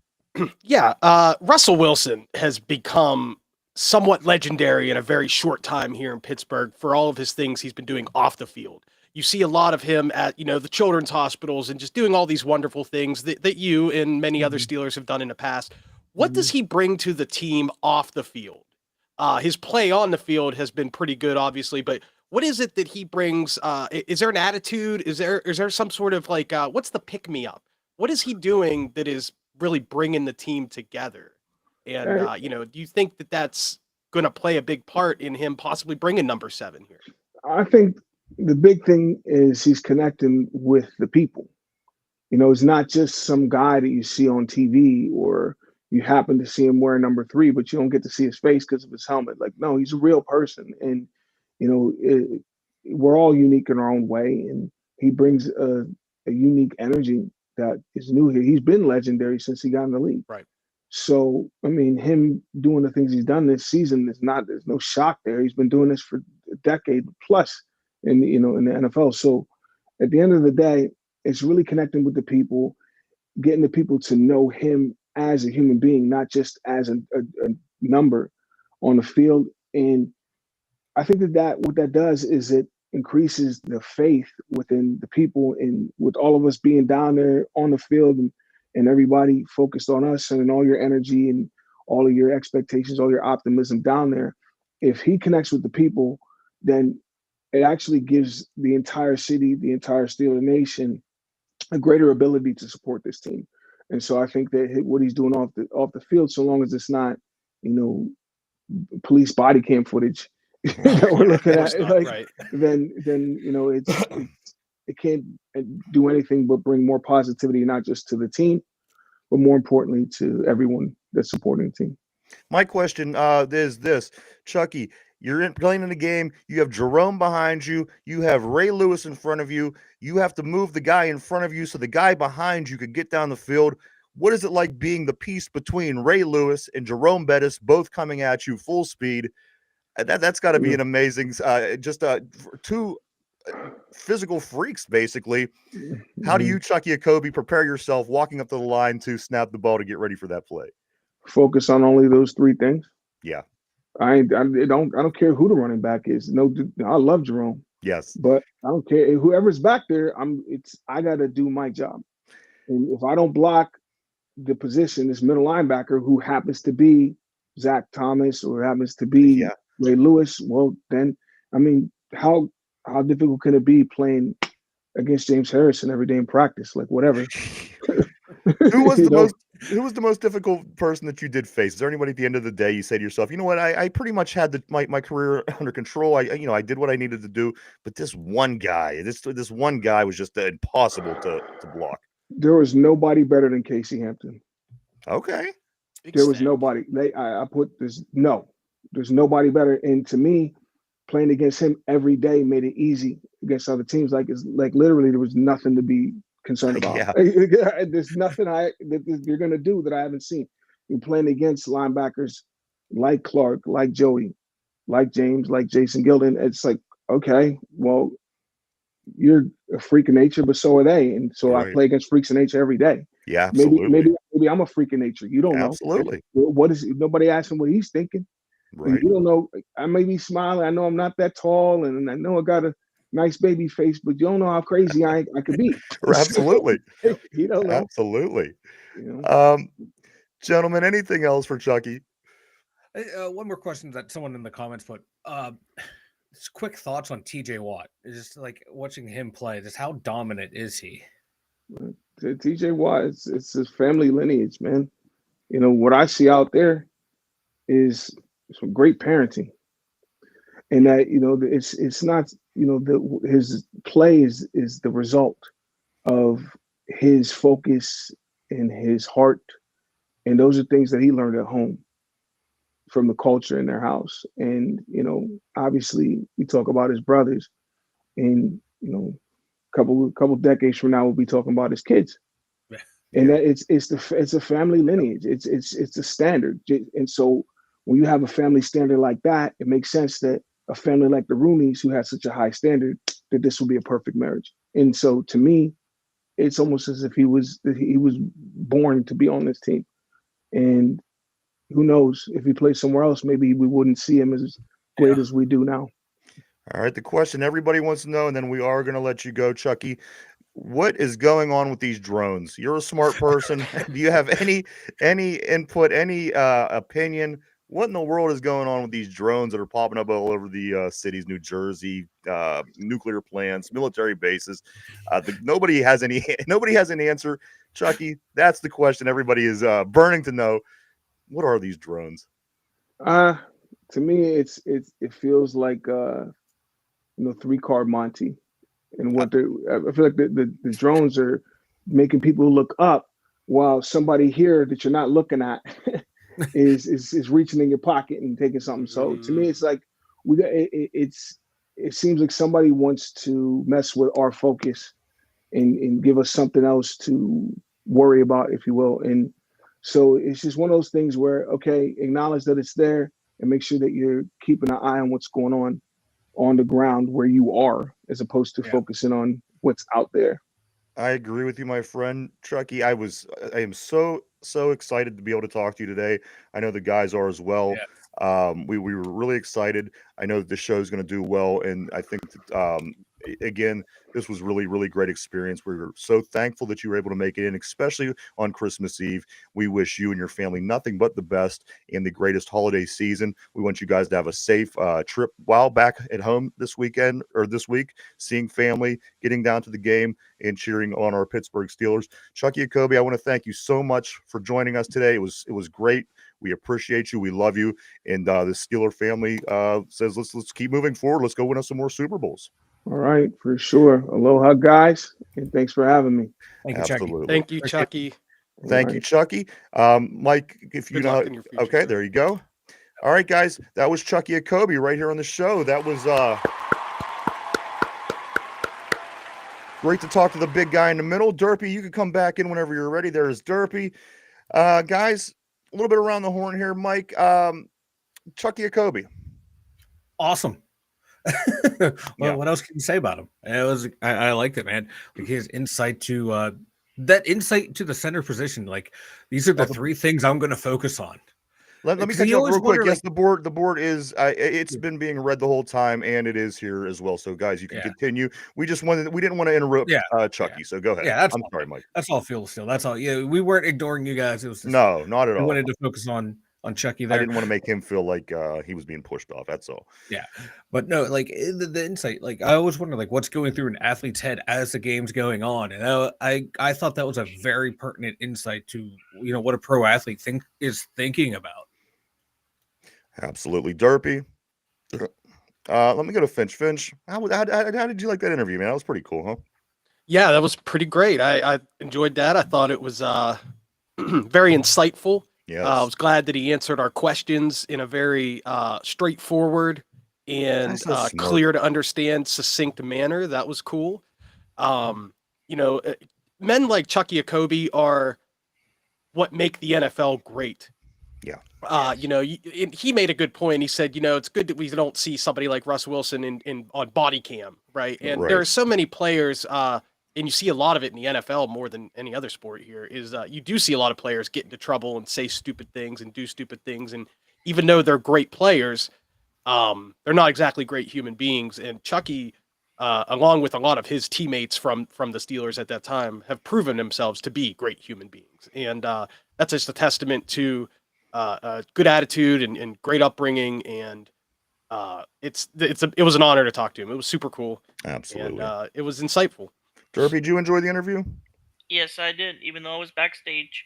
Yeah. Russell Wilson has become somewhat legendary in a very short time here in Pittsburgh for all of his things he's been doing off the field. You see a lot of him at, the children's hospitals and just doing all these wonderful things that you and many other Steelers have done in the past. What does he bring to the team off the field? His play on the field has been pretty good, obviously, but what is it that he brings? Is there an attitude? Is there some sort of like, what's the pick-me-up? What is he doing that is really bringing the team together? And, do you think that that's going to play a big part in him possibly bringing number 7 here?
I think the big thing is he's connecting with the people. It's not just some guy that you see on TV or you happen to see him wearing number 3, but you don't get to see his face because of his helmet. Like, no, he's a real person. And, we're all unique in our own way, and he brings a unique energy that is new here. He's been legendary since he got in the league.
Right.
So, I mean, him doing the things he's done this season there's no shock there. He's been doing this for a decade plus in the NFL. So at the end of the day, it's really connecting with the people, getting the people to know him as a human being, not just as a number on the field. And I think that what that does is it increases the faith within the people, and with all of us being down there on the field and everybody focused on us and all your energy and all of your expectations, all your optimism down there. If he connects with the people, then it actually gives the entire city, the entire Steeler Nation, a greater ability to support this team. And so I think that what he's doing off the field, so long as it's not, police body cam footage that we're looking at, like,
right.
then it can't do anything but bring more positivity, not just to the team, but more importantly to everyone that's supporting the team.
My question is this, Chukky. You're playing in a game. You have Jerome behind you. You have Ray Lewis in front of you. You have to move the guy in front of you so the guy behind you could get down the field. What is it like being the piece between Ray Lewis and Jerome Bettis, both coming at you full speed? That's got to be an amazing, two physical freaks, basically. How do you, Chukky Okobi, prepare yourself walking up to the line to snap the ball to get ready for that play?
Focus on only those three things.
Yeah.
I don't care who the running back is. No, I love Jerome.
Yes.
But I don't care whoever's back there. I got to do my job. And if I don't block the position, this middle linebacker who happens to be Zach Thomas or happens to be Ray Lewis, well, then, I mean, how difficult can it be playing against James Harrison every day in practice? Like, whatever.
Who was the most difficult person that you did face? Is there anybody at the end of the day you say to yourself, you know what, I pretty much had my career under control. I did what I needed to do, but this one guy was just impossible to block.
There was nobody better than Casey Hampton.
Okay.
There was nobody. There's nobody better. And to me, playing against him every day made it easy against other teams. Like literally there was nothing to be concerned about. Yeah. There's nothing that you're gonna do that I haven't seen. You're playing against linebackers like Clark, like Joey, like James, like Jason Gilden. It's like, okay, well, you're a freak of nature, but so are they. And so right. I play against freaks of nature every day.
Yeah, absolutely.
Maybe I'm a freak of nature. You don't know.
Absolutely.
Nobody asked him what he's thinking.
Right.
You don't know. I may be smiling. I know I'm not that tall, and I know I got a nice baby face, but you don't know how crazy I could be.
Absolutely.
You don't know.
Absolutely. Gentlemen, anything else for Chukky?
One more question that someone in the comments put. Just quick thoughts on TJ Watt. It's just like watching him play. Just how dominant is he?
TJ Watt, it's his family lineage, man. What I see out there is some great parenting, and that it's not his play is the result of his focus and his heart, and those are things that he learned at home from the culture in their house. And obviously we talk about his brothers, and couple decades from now we'll be talking about his kids. And that it's a family lineage. It's a standard. And so when you have a family standard like that, it makes sense that a family like the Rooneys, who has such a high standard, that this will be a perfect marriage. And so to me, it's almost as if he was born to be on this team. And who knows, if he plays somewhere else, maybe we wouldn't see him as great as we do now.
All right, the question everybody wants to know, and then we are going to let you go, Chukky. What is going on with these drones? You're a smart person. Do you have any input, any opinion? What in the world is going on with these drones that are popping up all over the cities, New Jersey, nuclear plants, military bases? Nobody has an answer. Chukky, that's the question everybody is burning to know. What are these drones?
To me, it feels like 3-card Monty, and I feel like the drones are making people look up while somebody here that you're not looking at is reaching in your pocket and taking something. So to me, it's like it's it seems like somebody wants to mess with our focus and give us something else to worry about, if you will. And so it's just one of those things where, okay, acknowledge that it's there and make sure that you're keeping an eye on what's going on the ground where you are, as opposed to
Yeah.
focusing on what's out there.
I agree with you, my friend Chucky. I am so excited to be able to talk to you today. I know the guys are as well.
Yes.
We were really excited. I know that the show is going to do well, and I think that, again, this was really great experience. We're so thankful that you were able to make it in, especially on Christmas Eve. We wish you and your family nothing but the best in the greatest holiday season. We want you guys to have a safe trip while back at home this weekend or this week, seeing family, getting down to the game, and cheering on our Pittsburgh Steelers. Chukky Okobi, I want to thank you so much for joining us today. It was great. We appreciate you. We love you. And the Steeler family says let's keep moving forward. Let's go win us some more Super Bowls.
All right, for sure. Aloha, guys, and thanks for having me.
Thank you, Chucky.
Absolutely.
Thank you, Chucky.
Thank
All
you,
right.
Chucky. Mike, if you
Good
know,
luck in your future,
okay,
sir.
there you go. All right, guys, that was Chukky Okobi right here on the show. That was great to talk to the big guy in the middle. Derpy, you can come back in whenever you're ready. There's Derpy. Guys, a little bit around the horn here, Mike. Chukky Okobi.
Awesome. Well,
Yeah.
what else can you say about him? I liked it, man. Like his insight to that insight to the center position. Like these are the three things I'm going to focus on.
Let me
Because
cut
you
you off
always
real quick.
wonder,
Yes,
like-
the board is it's been being read the whole time, and it is here as well. So, guys, you can
Yeah.
continue. We didn't want to interrupt
Yeah,
Chukky. So go ahead.
Yeah, that's
I'm
all,
sorry,
man.
Mike.
That's all Phil still. That's all. Yeah, we weren't ignoring you guys. It was just,
No, not at
we
all.
wanted to focus on Chucky
I
there.
didn't want to make him feel like he was being pushed off. That's all.
Yeah, but no, like the insight. Like I always wonder, like what's going through an athlete's head as the game's going on, and I thought that was a very pertinent insight to what a pro athlete is thinking about.
Absolutely, Derpy. Let me go to Finch. Finch, how did you like that interview, man? That was pretty cool, huh?
Yeah, that was pretty great. I enjoyed that. I thought it was very insightful.
Yes.
I was glad that he answered our questions in a very straightforward and
That's so smart.
clear to understand, succinct manner. That was cool. Men like Chukky Okobi are what make the NFL great.
Yeah.
He made a good point. He said, it's good that we don't see somebody like Russ Wilson in on body cam, right? And
Right.
there are so many players, and you see a lot of it in the NFL more than any other sport here, is you do see a lot of players get into trouble and say stupid things and do stupid things. And even though they're great players, they're not exactly great human beings. And Chukky, along with a lot of his teammates from the Steelers at that time, have proven themselves to be great human beings. And that's just a testament to good attitude and great upbringing, and it was an honor to talk to him. It was super cool.
Absolutely.
And it was insightful.
Derpy, did you enjoy the interview?
Yes, I did, even though I was backstage.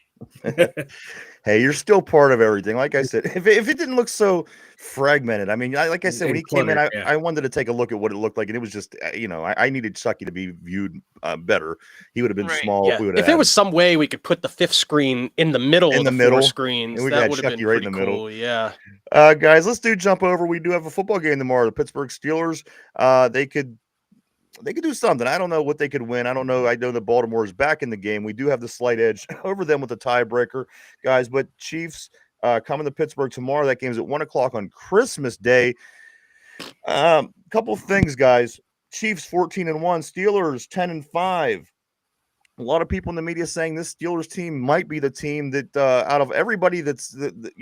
Hey, you're still part of everything. Like I said, if it didn't look so fragmented, I mean, like I said, when he came in, I wanted to take a look at what it looked like, and it was just, I needed Chukky to be viewed better. He would have been
Right.
small.
Yeah. If there was some way we could put the fifth screen in the middle of the four screens,
and we
that
got
would have
Chukky
been
right in
pretty
the middle.
cool. Yeah.
Guys, let's jump over. We do have a football game tomorrow. The Pittsburgh Steelers. They could do something. I don't know what they could win. I don't know. I know that Baltimore is back in the game. We do have the slight edge over them with the tiebreaker, guys. But Chiefs coming to Pittsburgh tomorrow. That game's at 1:00 on Christmas Day. Couple of things, guys. Chiefs 14-1, Steelers 10-5. A lot of people in the media saying this Steelers team might be the team that, out of everybody that's in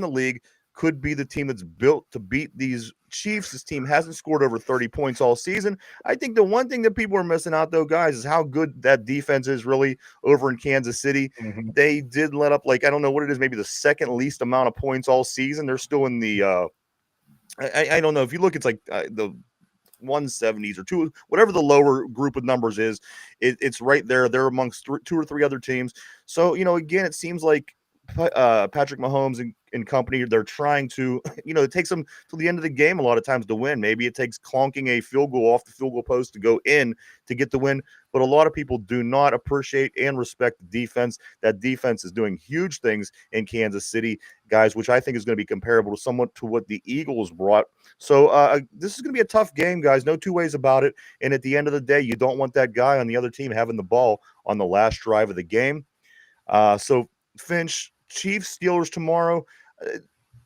the league, could be the team that's built to beat these Chiefs. This team hasn't scored over 30 points all season. I think the one thing that people are missing out, though, guys, is how good that defense is really over in Kansas City.
Mhm.
They did let up, I don't know what it is, maybe the second least amount of points all season. They're still in the I don't know. If you look, it's the 170s or two, whatever the lower group of numbers is, it's right there. They're amongst two or three other teams. So, again, it seems like Patrick Mahomes and company, they're trying to, it takes them till the end of the game a lot of times to win. Maybe it takes clonking a field goal off the field goal post to go in to get the win. But a lot of people do not appreciate and respect the defense. That defense is doing huge things in Kansas City, guys, which I think is going to be comparable to somewhat to what the Eagles brought. So this is going to be a tough game, guys. No two ways about it. And at the end of the day, you don't want that guy on the other team having the ball on the last drive of the game. So Finch, Chiefs, Steelers tomorrow.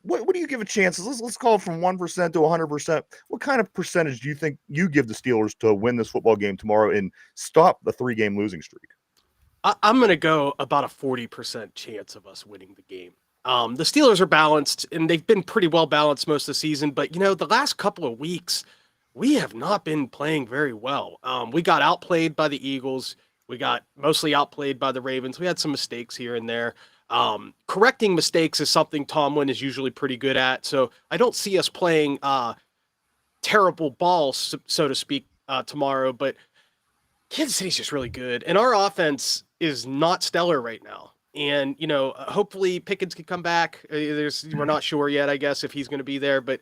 What do you give a chance? Let's call it from 1% to 100%. What kind of percentage do you think you give the Steelers to win this football game tomorrow and stop the 3-game losing streak?
I'm going to go about a 40% chance of us winning the game. The Steelers are balanced, and they've been pretty well balanced most of the season. But, the last couple of weeks, we have not been playing very well. We got outplayed by the Eagles. We got mostly outplayed by the Ravens. We had some mistakes here and there. Correcting mistakes is something Tomlin is usually pretty good at. So I don't see us playing terrible ball, so to speak, tomorrow. But Kansas City's just really good. And our offense is not stellar right now. And, hopefully Pickens can come back. We're not sure yet, I guess, if he's going to be there. But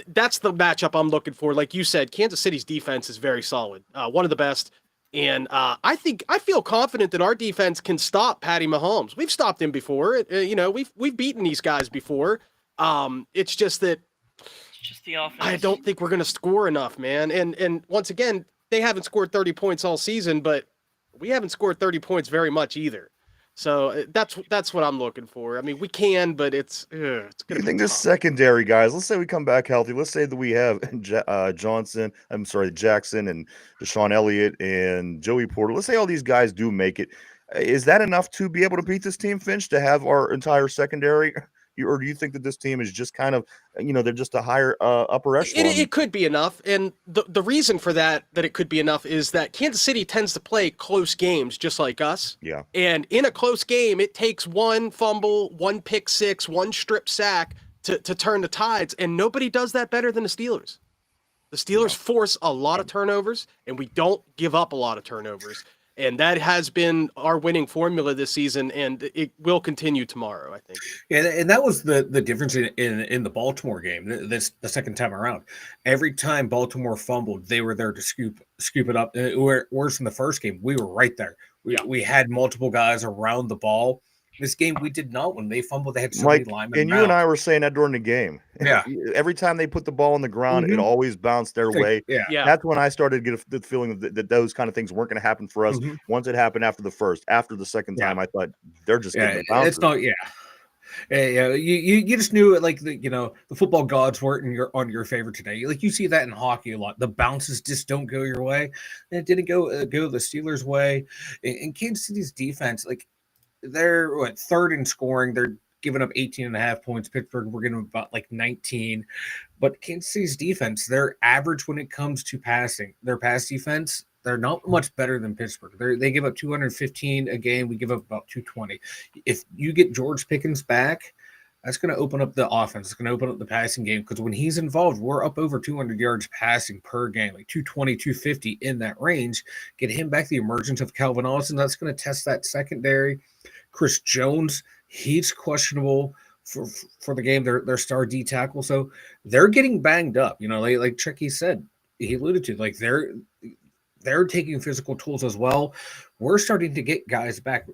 that's the matchup I'm looking for. Like you said, Kansas City's defense is very solid, one of the best. And I feel confident that our defense can stop Patty Mahomes. We've stopped him before. We've beaten these guys before. It's just that
It's just the offense.
I don't think we're going to score enough, man. And once again, they haven't scored 30 points all season, but we haven't scored 30 points very much either. So that's what I'm looking for. I mean, we can, but it's going to be
You think
tough.
this secondary, guys, let's say we come back healthy. Let's say that we have Jackson and Deshaun Elliott and Joey Porter. Let's say all these guys do make it. Is that enough to be able to beat this team, Finch, to have our entire secondary? Or do you think that this team is just kind of, they're just a higher upper echelon?
It could be enough. And the reason for that it could be enough is that Kansas City tends to play close games just like us.
Yeah.
And in a close game, it takes one fumble, one pick six, one strip sack to turn the tides. And nobody does that better than the Steelers. The Steelers force a lot of turnovers, and we don't give up a lot of turnovers. And that has been our winning formula this season, and it will continue tomorrow, I think.
Yeah, and that was the difference in the Baltimore game. The second time around, every time Baltimore fumbled, they were there to scoop it up. Whereas in the first game, we were right there. We had multiple guys around the ball. This game, we did not. When they fumbled, they had so many linemen.
And you and I were saying that during the game.
Yeah.
Every time they put the ball on the ground, it always bounced their way.
Yeah.
That's when I started to get the feeling that those kind of things weren't going to happen for us. Once it happened after the first. After the second time, I thought they're just getting the bounces.
It's not. Yeah. You just knew it. Like the football gods weren't on your favor today. Like you see that in hockey a lot. The bounces just don't go your way, and it didn't go the Steelers' way. And Kansas City's defense, like. They're third in scoring. They're giving up 18.5 points. Pittsburgh, we're getting about 19. But Kansas City's defense, they're average when it comes to passing. Their pass defense, they're not much better than Pittsburgh. They give up 215 a game. We give up about 220. If you get George Pickens back, that's going to open up the offense. It's going to open up the passing game because when he's involved, we're up over 200 yards passing per game, 220, 250 in that range. Get him back, the emergence of Calvin Austin, that's going to test that secondary. Chris Jones, he's questionable for the game. Their star D tackle, so they're getting banged up. Like Chukky said, he alluded to, they're taking physical tools as well. We're starting to get guys back.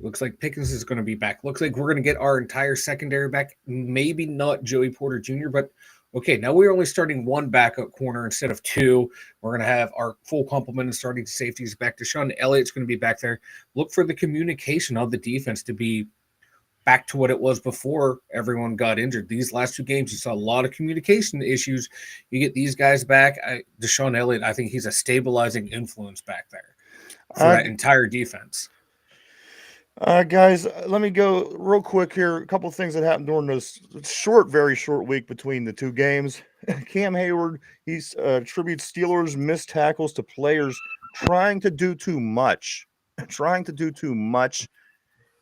Looks like Pickens is going to be back. Looks like we're going to get our entire secondary back. Maybe not Joey Porter Jr., but okay, now we're only starting one backup corner instead of two. We're going to have our full complement of starting safeties back. Deshaun Elliott's going to be back there. Look for the communication of the defense to be back to what it was before everyone got injured. These last two games, you saw a lot of communication issues. You get these guys back. Deshaun Elliott, I think he's a stabilizing influence back there for that entire defense.
Guys, let me go real quick here. A couple of things that happened during this very short week between the two games. Cam Hayward, he attributes Steelers' missed tackles to players trying to do too much. Trying to do too much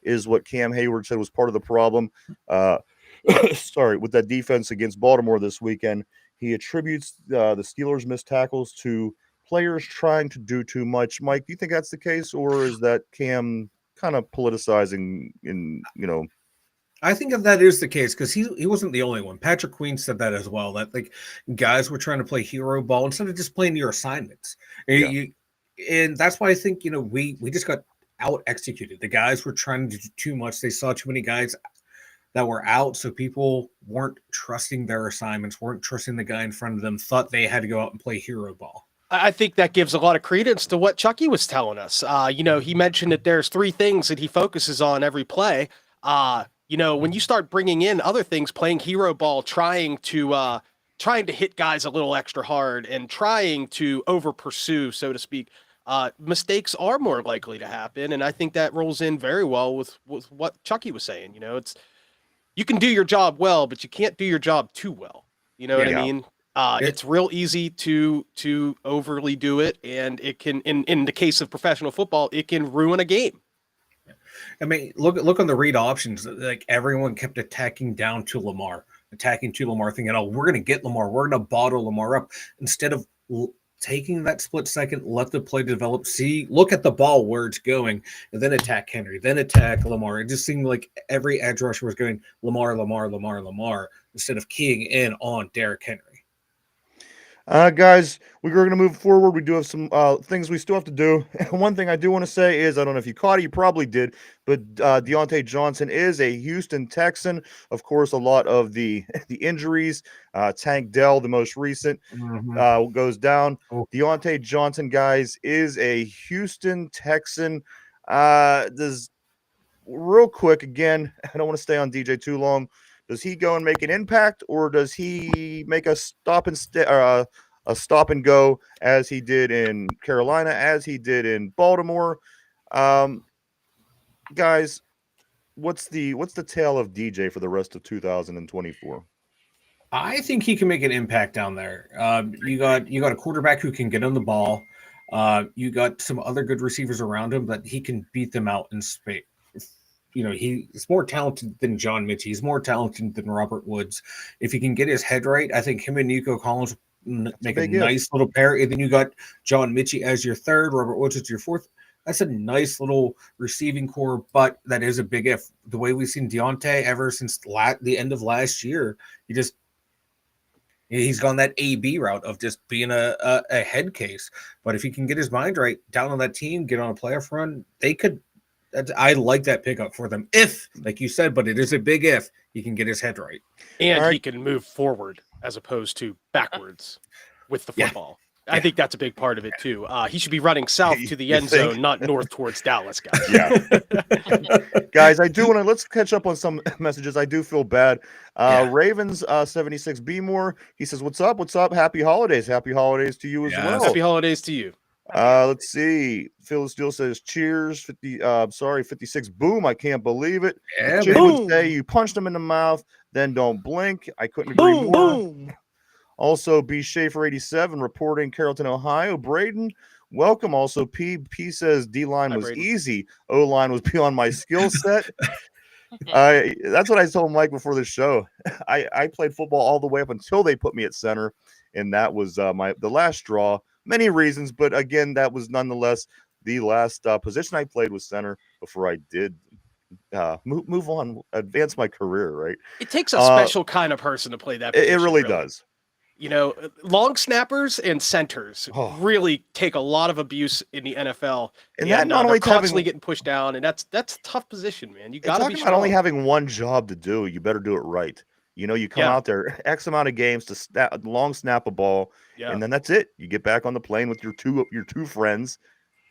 is what Cam Hayward said was part of the problem. With that defense against Baltimore this weekend. He attributes the Steelers' missed tackles to players trying to do too much. Mike, do you think that's the case, or is that Cam kind of politicizing
I think that is the case because he wasn't the only one. Patrick Queen said that as well. That like guys were trying to play hero ball instead of just playing your assignments. And that's why I think we just got out executed. The guys were trying to do too much. They saw too many guys that were out, so people weren't trusting their assignments, weren't trusting the guy in front of them. Thought they had to go out and play hero ball.
I think that gives a lot of credence to what Chukky was telling us. He mentioned that there's 3 things that he focuses on every play. When you start bringing in other things, playing hero ball, trying to hit guys a little extra hard and trying to over pursue, so to speak, mistakes are more likely to happen. And I think that rolls in very well with what Chukky was saying. You can do your job well, but you can't do your job too well. You know what I mean? It's real easy to overly do it, and it can, in the case of professional football, it can ruin a game.
I mean, look on the read options. Like everyone kept attacking down to Lamar, thinking, "Oh, we're going to get Lamar. We're going to bottle Lamar up." Instead of taking that split second, let the play develop. Look at the ball where it's going, and then attack Henry, then attack Lamar. It just seemed like every edge rusher was going Lamar, instead of keying in on Derrick Henry.
Guys, we're going to move forward. We do have some things we still have to do. One thing I do want to say is, I don't know if you caught it, you probably did, but Deontay Johnson is a Houston Texan. Of course, a lot of the injuries, Tank Dell, the most recent, goes down. Deontay Johnson, guys, is a Houston Texan. Real quick, again, I don't want to stay on DJ too long. Does he go and make an impact, or does he make a stop and go as he did in Carolina, as he did in Baltimore? Guys, what's the tale of DJ for the rest of 2024?
I think he can make an impact down there. You got a quarterback who can get on the ball. You got some other good receivers around him that he can beat them out in space. He's more talented than John Mitchell. He's more talented than Robert Woods. If he can get his head right, I think him and Nico Collins make a nice little pair. And then you got John Mitchell as your third, Robert Woods as your fourth. That's a nice little receiving core, but that is a big if. The way we've seen Deontay ever since the end of last year, he's gone that AB route of just being a head case. But if he can get his mind right down on that team, get on a playoff run, they could. I like that pickup for them. If, like you said, but it is a big if, he can get his head right.
And he can move forward as opposed to backwards with the football. I think that's a big part of it, too. He should be running south to the end zone, not north towards Dallas, guys.
Yeah. Guys, I do want to, let's catch up on some messages. I do feel bad. Ravens 76 B more. He says, what's up? Happy holidays. Happy holidays to you as well.
Happy holidays to you.
Let's see. Phil Steele says, cheers. 56. Boom. I can't believe it. Jim would say, you punched him in the mouth, then don't blink. I couldn't agree more. Boom. Also, B. Schaefer 87 reporting Carrollton, Ohio. Braden, welcome. Also, P says D-line was easy. O-line was beyond my skill set. That's what I told Mike before the show. I played football all the way up until they put me at center, and that was the last straw. Many reasons, but again, that was nonetheless the last position I played was center before I did move on, advance my career, right?
It takes a special kind of person to play that position.
It really does.
Long snappers and centers really take a lot of abuse in the NFL.
And that not only
constantly getting pushed down, and that's a tough position, man. You got to be strong.
About only having one job to do, you better do it right. You come out there X amount of games to long snap a ball, and then that's it. You get back on the plane with your two friends,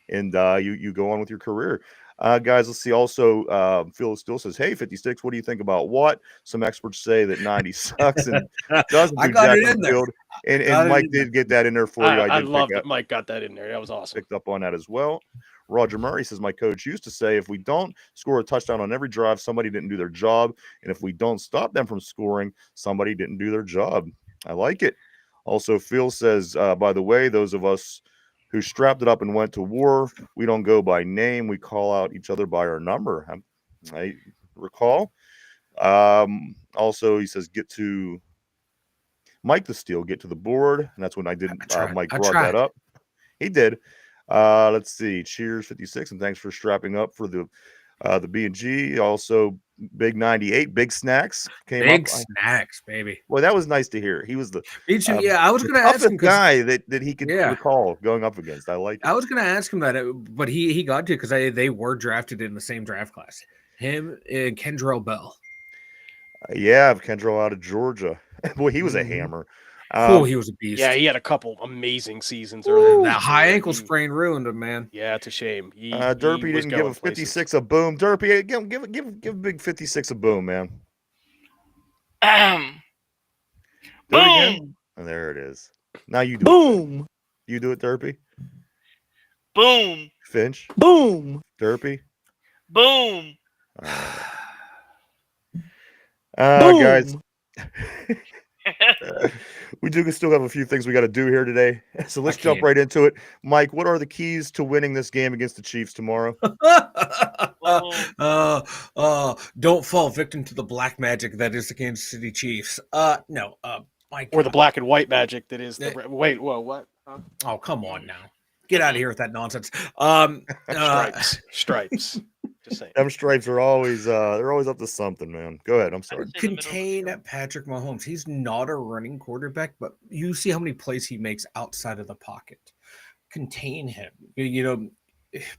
and you go on with your career. Guys, let's see. Also, Phil still says, "Hey, 56, what do you think about what?" Some experts say that 90 sucks and doesn't do jack on the field. And Mike did get that in there for you.
I love that Mike got that in there. That was awesome.
Picked up on that as well. Roger Murray says, my coach used to say, if we don't score a touchdown on every drive, somebody didn't do their job. And if we don't stop them from scoring, somebody didn't do their job. I like it. Also, Phil says, by the way, those of us who strapped it up and went to war, we don't go by name. We call out each other by our number. I recall. Also, he says, get to Mike the Steel, get to the board. And that's when Mike brought that up. He did. Let's see. Cheers, 56, and thanks for strapping up for the The B&G also big 98, big snacks came
Big
up.
snacks, baby.
Well, that was nice to hear. He was the
Me too. Yeah, I was
the
going to ask him
toughest
because
guy that he could
Yeah.
recall going up against. I like it.
I was going to ask him that, but he got to because they were drafted in the same draft class. Him and Kendrell Bell.
Yeah, Kendra out of Georgia. Boy, he was a
Mhm.
hammer.
He was a beast.
Yeah, he had a couple amazing seasons early. in
that
his
high
career.
ankle
He-
sprain ruined him, man.
Yeah, it's a shame. He
Derpy
was
didn't give
going
a 56 a boom. Derpy, give big 56 a boom, man. Do it again.
Boom!
And there it is. Now you do it.
Boom.
You do it, Derpy.
Boom!
Finch.
Boom.
Derpy.
Boom!
Guys,
Boom.
we do still have a few things we got to do here today. So let's jump
can't.
right into it. Mike, what are the keys to winning this game against the Chiefs tomorrow?
Don't fall victim to the black magic that is the Kansas City Chiefs. No, my
or the
God.
black and white magic that is the
Yeah.
wait, whoa, what? Huh?
Oh, come on now. Get out of here with that nonsense.
Stripes. Just saying.
Them stripes are always they're always up to something, man. Go ahead. I'm sorry.
Say the middle of the
Contain
field.
Patrick Mahomes. He's not a running quarterback, but you see how many plays he makes outside of the pocket. Contain him. You know,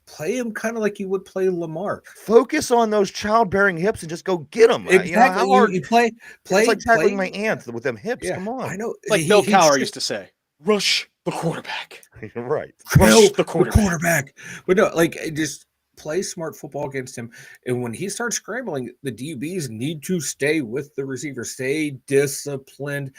play him kind of like you would play Lamar.
Focus on those childbearing hips and just go get them.
Exactly.
You know how hard
You play.
it's like tackling
play-
my aunt with them hips.
Yeah,
Come on.
I know.
It's like Bill Cowher used to say, rush the quarterback.
You're right.
Kill
the quarterback.
But no, like just play smart football against him. And when he starts scrambling, the DBs need to stay with the receiver, stay disciplined.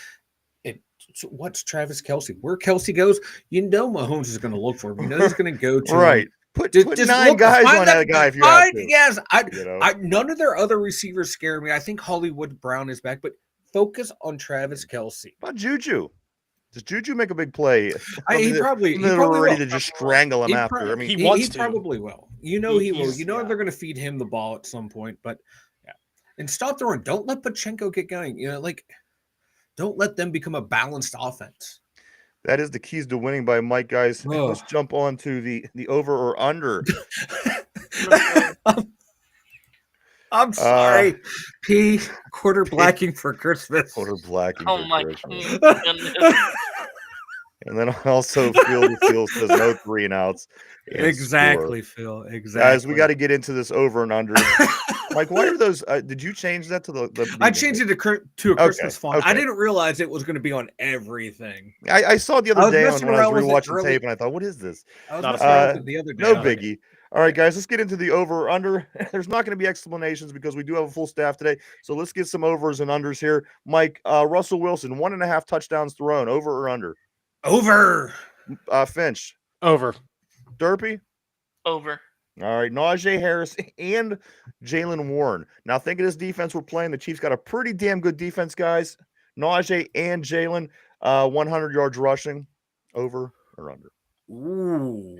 What's Travis Kelce? Where Kelce goes, you know Mahomes is going to look for him. You know he's going to go to
Right.
him.
Put
Just
9
look-
guys
find
on that guy if you have to.
Yes,
You know?
none of their other receivers scare me. I think Hollywood Brown is back, but focus on Travis Kelce.
What about Juju? Does Juju make a big play?
He
Something
probably
that we're ready
will.
to just strangle him
He
after.
prob-
I mean,
he wants to.
probably will. You know he will.
He's-
You know
yeah.
they're going to feed him the ball at some point, but yeah. And stop throwing. Don't let Pachenko get going. You know, like don't let them become a balanced offense.
that is the keys to winning by Mike, guys.
Oh.
Let's jump on to the over or under.
I'm sorry. P quarter blacking for Christmas.
Quarter blacking
Oh
for
my
Christmas.
goodness.
And then also Field to Field says no 3 and outs. and
Exactly,
score.
Phil. Exactly.
Guys, we got to get into this over and under. Mike, why are those? Did you change that to the
I changed it to a Christmas font. I
okay.
didn't realize it was going to be on everything.
I saw it the
I
other
was
day
messing
when I
around
was
with it
rewatching
early.
tape, and I thought, what is this?
I was
Not a
messing around
fan.
with it the other day.
No
I was like,
biggie. All right, guys, let's get into the over or under. There's not going to be explanations because we do have a full staff today. So let's get some overs and unders here. Mike, Russell Wilson, 1.5 touchdowns thrown, over or under?
over.
Finch,
Over.
Derpy.
Over.
All right, Najee Harris and Jalen Warren. Now, think of this defense we're playing. The Chiefs got a pretty damn good defense, guys. Najee and Jalen, 100 yards rushing, over or under?
Ooh.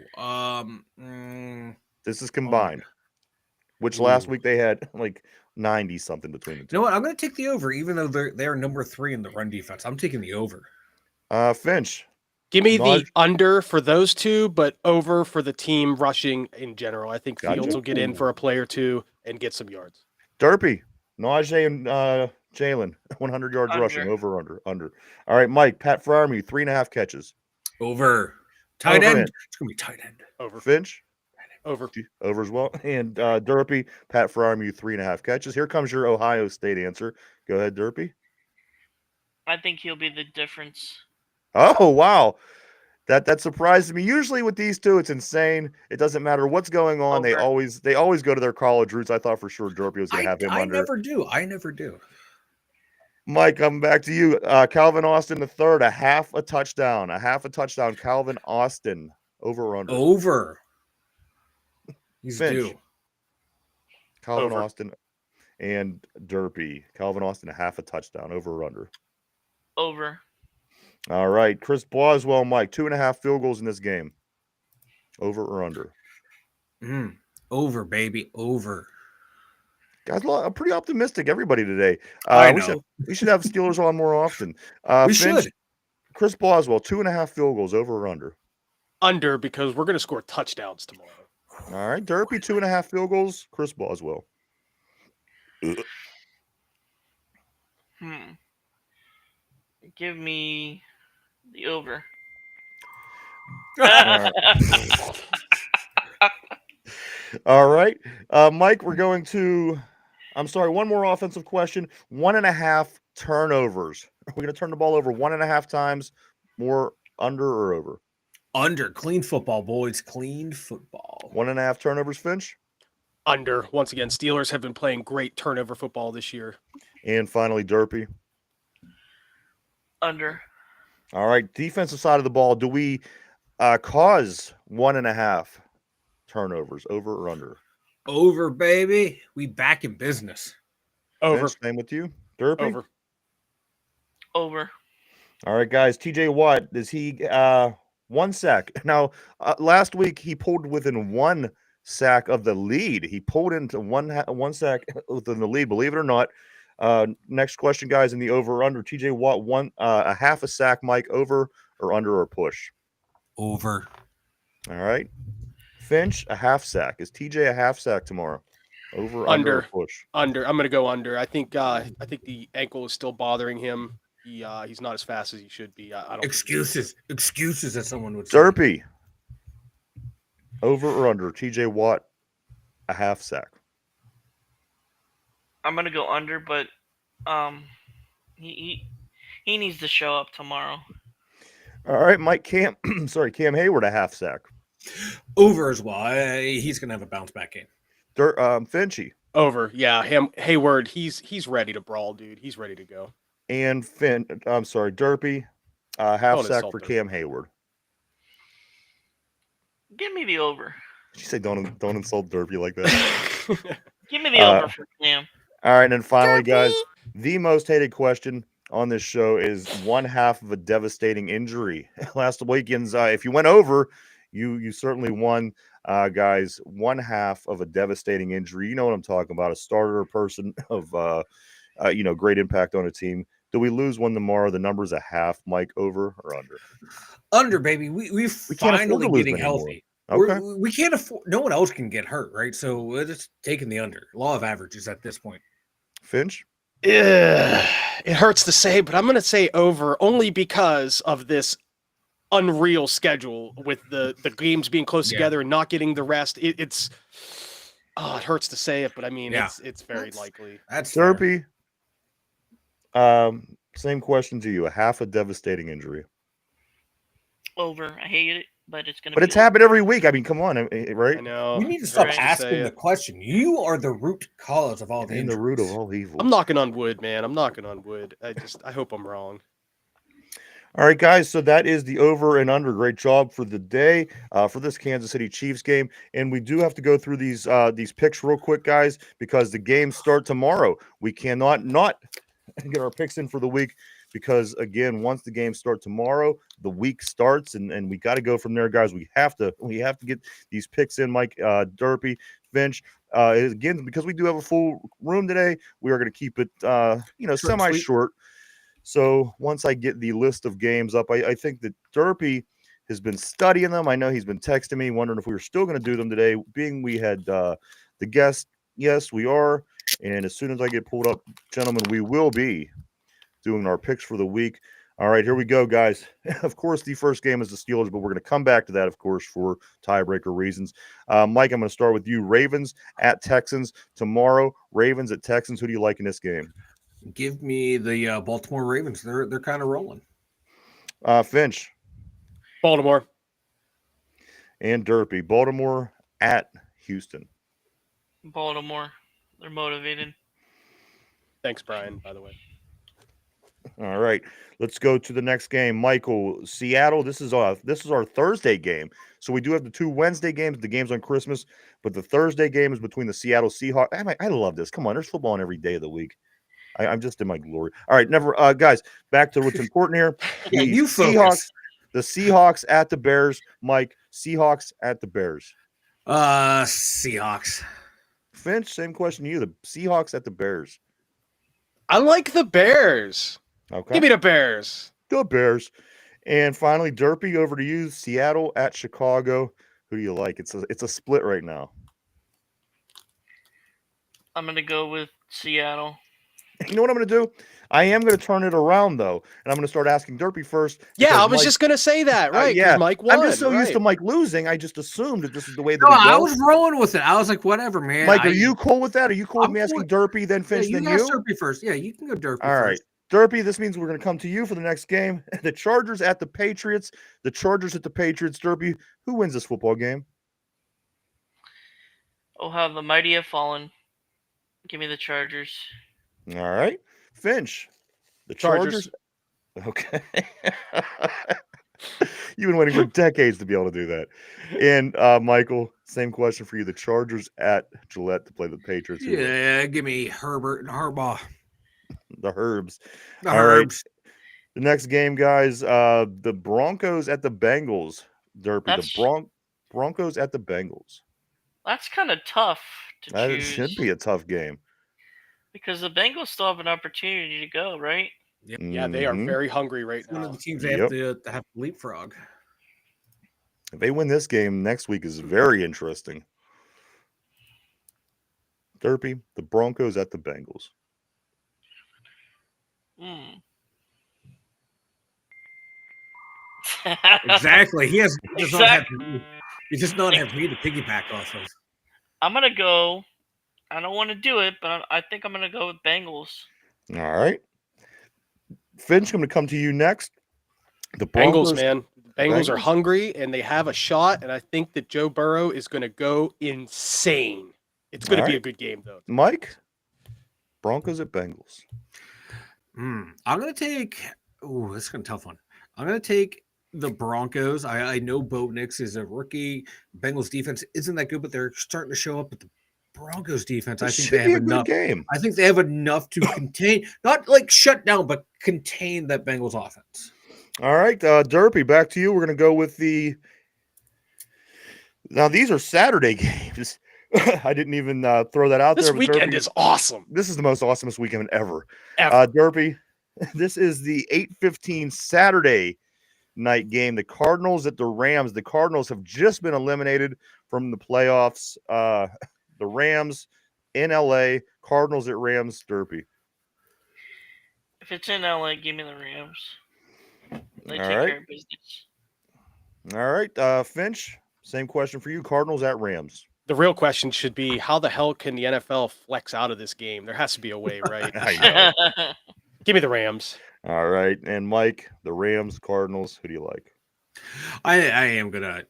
This is combined, which last week they had like 90 something between the two.
You know what? I'm going to take the over, even though they're number 3 in the run defense. I'm taking the over.
Finch,
Give me the
Naj-
under for those two, but over for the team rushing in general. I think
Gotcha.
Fields will get in for a play or two and get some yards.
Derpy, Najee and Jalen, 100 yards
Under.
rushing, over, under. All right, Mike, Pat Fryermuth, 3.5 catches.
Over. Tight
Over
end.
it.
It's going to be tight end.
Over.
Finch,
Over.
over as well. And Derpy, Pat Fryermuth, 3.5 catches. Here comes your Ohio State answer. Go ahead, Derpy.
I think he'll be the difference.
Oh, wow. That surprised me. Usually with these two, it's insane. It doesn't matter what's going on. They
Over.
always go to their college roots. I thought for sure Derpy was going to have him
I
under.
never do. I never do.
Mike, coming back to you. Calvin Austin the third, a half a touchdown. Calvin Austin, over or under?
Over. He's
Finch.
due.
Calvin
Over.
Austin and Derpy. Calvin Austin, a half a touchdown, over or under?
Over.
All right. Chris Boswell, Mike, 2.5 field goals in this game. Over or under?
Over, baby. Over.
Guys, I'm pretty optimistic, everybody today.
I
we
know.
should have Steelers on more often.
We
Finch,
should.
Chris Boswell, 2.5 field goals, over or under?
Under because we're going to score touchdowns tomorrow.
All right, Derpy, 2.5 field goals. Chris Boswell.
Give me the over.
right. All right. Mike, we're going to, I'm sorry, one more offensive question. 1.5 turnovers. Are we going to turn the ball over 1.5 times? More under or over?
Under. Clean football, boys. Clean football.
1.5 turnovers, Finch.
Under. Once again, Steelers have been playing great turnover football this year.
And finally, Derpy.
Under.
All right. Defensive side of the ball. Do we cause 1.5 turnovers, over or under?
Over, baby. We back in business.
Over.
Finch, same with you. Derpy?
Over.
Over.
All right, guys. TJ Watt, is he 1 sack? Now, last week he pulled within 1 sack of the lead. He pulled into one sack within the lead, believe it or not. Next question, guys, in the over or under. TJ Watt, a half a sack. Mike, over or under or push?
Over.
All right. Finch, a half sack. Is TJ a half sack tomorrow? Over, under, or push?
Under. I'm going to go under. I think the ankle is still bothering him. He's not as fast as he should be. I don't.
Excuses, as someone would say.
Derpy, over or under? TJ Watt, a half sack.
I'm gonna go under, but he needs to show up tomorrow.
All right, Cam Hayward, a half sack.
Over as well. He's gonna have a bounce back game.
Finchy.
Over. Yeah, Hayward. He's ready to brawl, dude. He's ready to go.
And Derpy, half
Don't
sack
insult
for
Derpy.
Cam Hayward.
Give me the over.
Did you say don't insult Derpy like that?
Give me the over for Cam.
All right, and then finally, guys, the most hated question on this show is 1/2 of a devastating injury. Last weekend's, if you went over, you certainly won, guys. 1/2 of a devastating injury. You know what I'm talking about? A starter, a person of great impact on a team. Do we lose one tomorrow? The number's a half. Mike, over or under?
Under, baby. We're
can't afford
finally
to lose
getting
many more.
healthy.
Okay.
We can't afford. No one else can get hurt, right? So we're just taking the under. Law of averages at this point.
Finch?
It hurts to say, but I'm going to say over only because of this unreal schedule with the games being close together and not getting the rest. It hurts to say it, but I mean, it's very likely.
That's fair.
Derpy. Same question to you. A half a devastating injury.
Over. I hate it, but it's gonna.
But it's happened every week. I mean, come on, right?
I know.
We need to stop
Right.
asking the question. You are the root cause of all the
And the
injuries.
root of all evil.
I'm knocking on wood, man. I'm knocking on wood. I hope I'm wrong.
All right, guys. So that is the over and under. Great job for the day for this Kansas City Chiefs game. And we do have to go through these picks real quick, guys, because the games start tomorrow. We cannot not get our picks in for the week because, again, once the games start tomorrow, the week starts, and we got to go from there, guys. We have to get these picks in, Mike, Derpy, Finch. Again, because we do have a full room today, we are going to keep it, semi-short. So once I get the list of games up, I think that Derpy has been studying them. I know he's been texting me, wondering if we were still going to do them today, being we had the guest. Yes, we are. And as soon as I get pulled up, gentlemen, we will be doing our picks for the week. All right, here we go, guys. Of course, the first game is the Steelers, but we're going to come back to that, of course, for tiebreaker reasons. Mike, I'm going to start with you. Ravens at Texans tomorrow. Ravens at Texans. Who do you like in this game?
Give me the Baltimore Ravens. They're kind of rolling.
Finch.
Baltimore.
And Derpy. Baltimore at Houston.
Baltimore. They're motivated.
Thanks, Brian, by the way.
All right, let's go to the next game. Michael, Seattle. This is our Thursday game. So we do have the 2 Wednesday games, the games on Christmas, but the Thursday game is between the Seattle Seahawks. I love this. Come on, there's football on every day of the week. I'm just in my glory. All right, guys, back to what's important here.
Yeah, you
Seahawks,
focus.
the Seahawks at the Bears. Mike, Seahawks at the Bears.
Seahawks.
Finch, same question to you. The Seahawks at the Bears.
I like the Bears.
Okay.
Give me the Bears.
The Bears. And finally, Derpy, over to you. Seattle at Chicago. Who do you like? It's a split right now.
I'm gonna go with Seattle.
You know what I'm going to do? I am going to turn it around, though, and I'm going to start asking Derpy first.
Yeah,
because
I was
Mike-
just gonna say that, right?
yeah,
Mike won.
I'm just so used to
right.
Mike losing. I just assumed that this is the way that
No,
we go.
I was rolling with it. I was like, whatever, man.
Mike, are you cool with that? Are you cool with
I'm
me
cool
asking
with-
Derpy, then
Yeah,
Finch,
you
then
ask
you?
Derpy first. Yeah, you can go Derpy
All right.
first.
Derpy, this means we're going to come to you for the next game. The Chargers at the Patriots. The Chargers at the Patriots. Derpy, who wins this football game?
Oh, how the mighty have fallen. Give me the Chargers.
All right. Finch, the
Chargers.
Chargers. Okay. You've been waiting for decades to be able to do that. And Michael, same question for you. The Chargers at Gillette to play the Patriots. Who wins?
Yeah, give me Herbert and Harbaugh.
The Herbs.
The
All right.
Herbs.
The next game, guys, the Broncos at the Bengals. Derpy,
That's-
the Broncos at the Bengals.
That's kind of tough to
That
choose.
should be a tough game.
Because the Bengals still have an opportunity to go, right?
Yeah, they are
Mhm.
very hungry right
It's one
now.
of the teams they
Yep.
have to have leapfrog.
If they win this game, next week is very interesting. Derpy, the Broncos at the Bengals.
Hmm.
Exactly. He does not have
Exactly.
he does not have me to piggyback off of.
I'm gonna go. I don't want to do it, but I think I'm gonna go with Bengals.
All right. Finch, I'm going to come to you next. The
Bengals,
Broncos,
man. Bengals are
Bengals?
hungry and they have a shot, and I think that Joe Burrow is going to go insane. It's going to
All
be a
right.
good game, though.
Mike, Broncos at Bengals.
I'm gonna take. Oh, that's gonna be a tough one. I'm gonna take the Broncos. I know Bo Nix is a rookie. Bengals defense isn't that good, but they're starting to show up. But the Broncos defense, I
It
think
should
they
be
have
a good
enough.
game.
I think they have enough to contain, not like shut down, but contain that Bengals offense.
All right, Derpy, back to you. We're going to go with the. Now, these are Saturday games. I didn't even throw that out
This
there. but
weekend
Derpy,
is awesome.
This is the most awesomest weekend ever.
Ever.
Derpy, this is the 8:15 Saturday night game. The Cardinals at the Rams. The Cardinals have just been eliminated from the playoffs. The Rams in LA. Cardinals at Rams. Derpy.
If it's in LA, give me the Rams. They
All
take
right.
care of business.
All right, Finch. Same question for you. Cardinals at Rams.
The real question should be, how the hell can the NFL flex out of this game? There has to be a way, right?
I know.
Give me the Rams.
All right, and Mike, the Rams, Cardinals. Who do you like?
I am gonna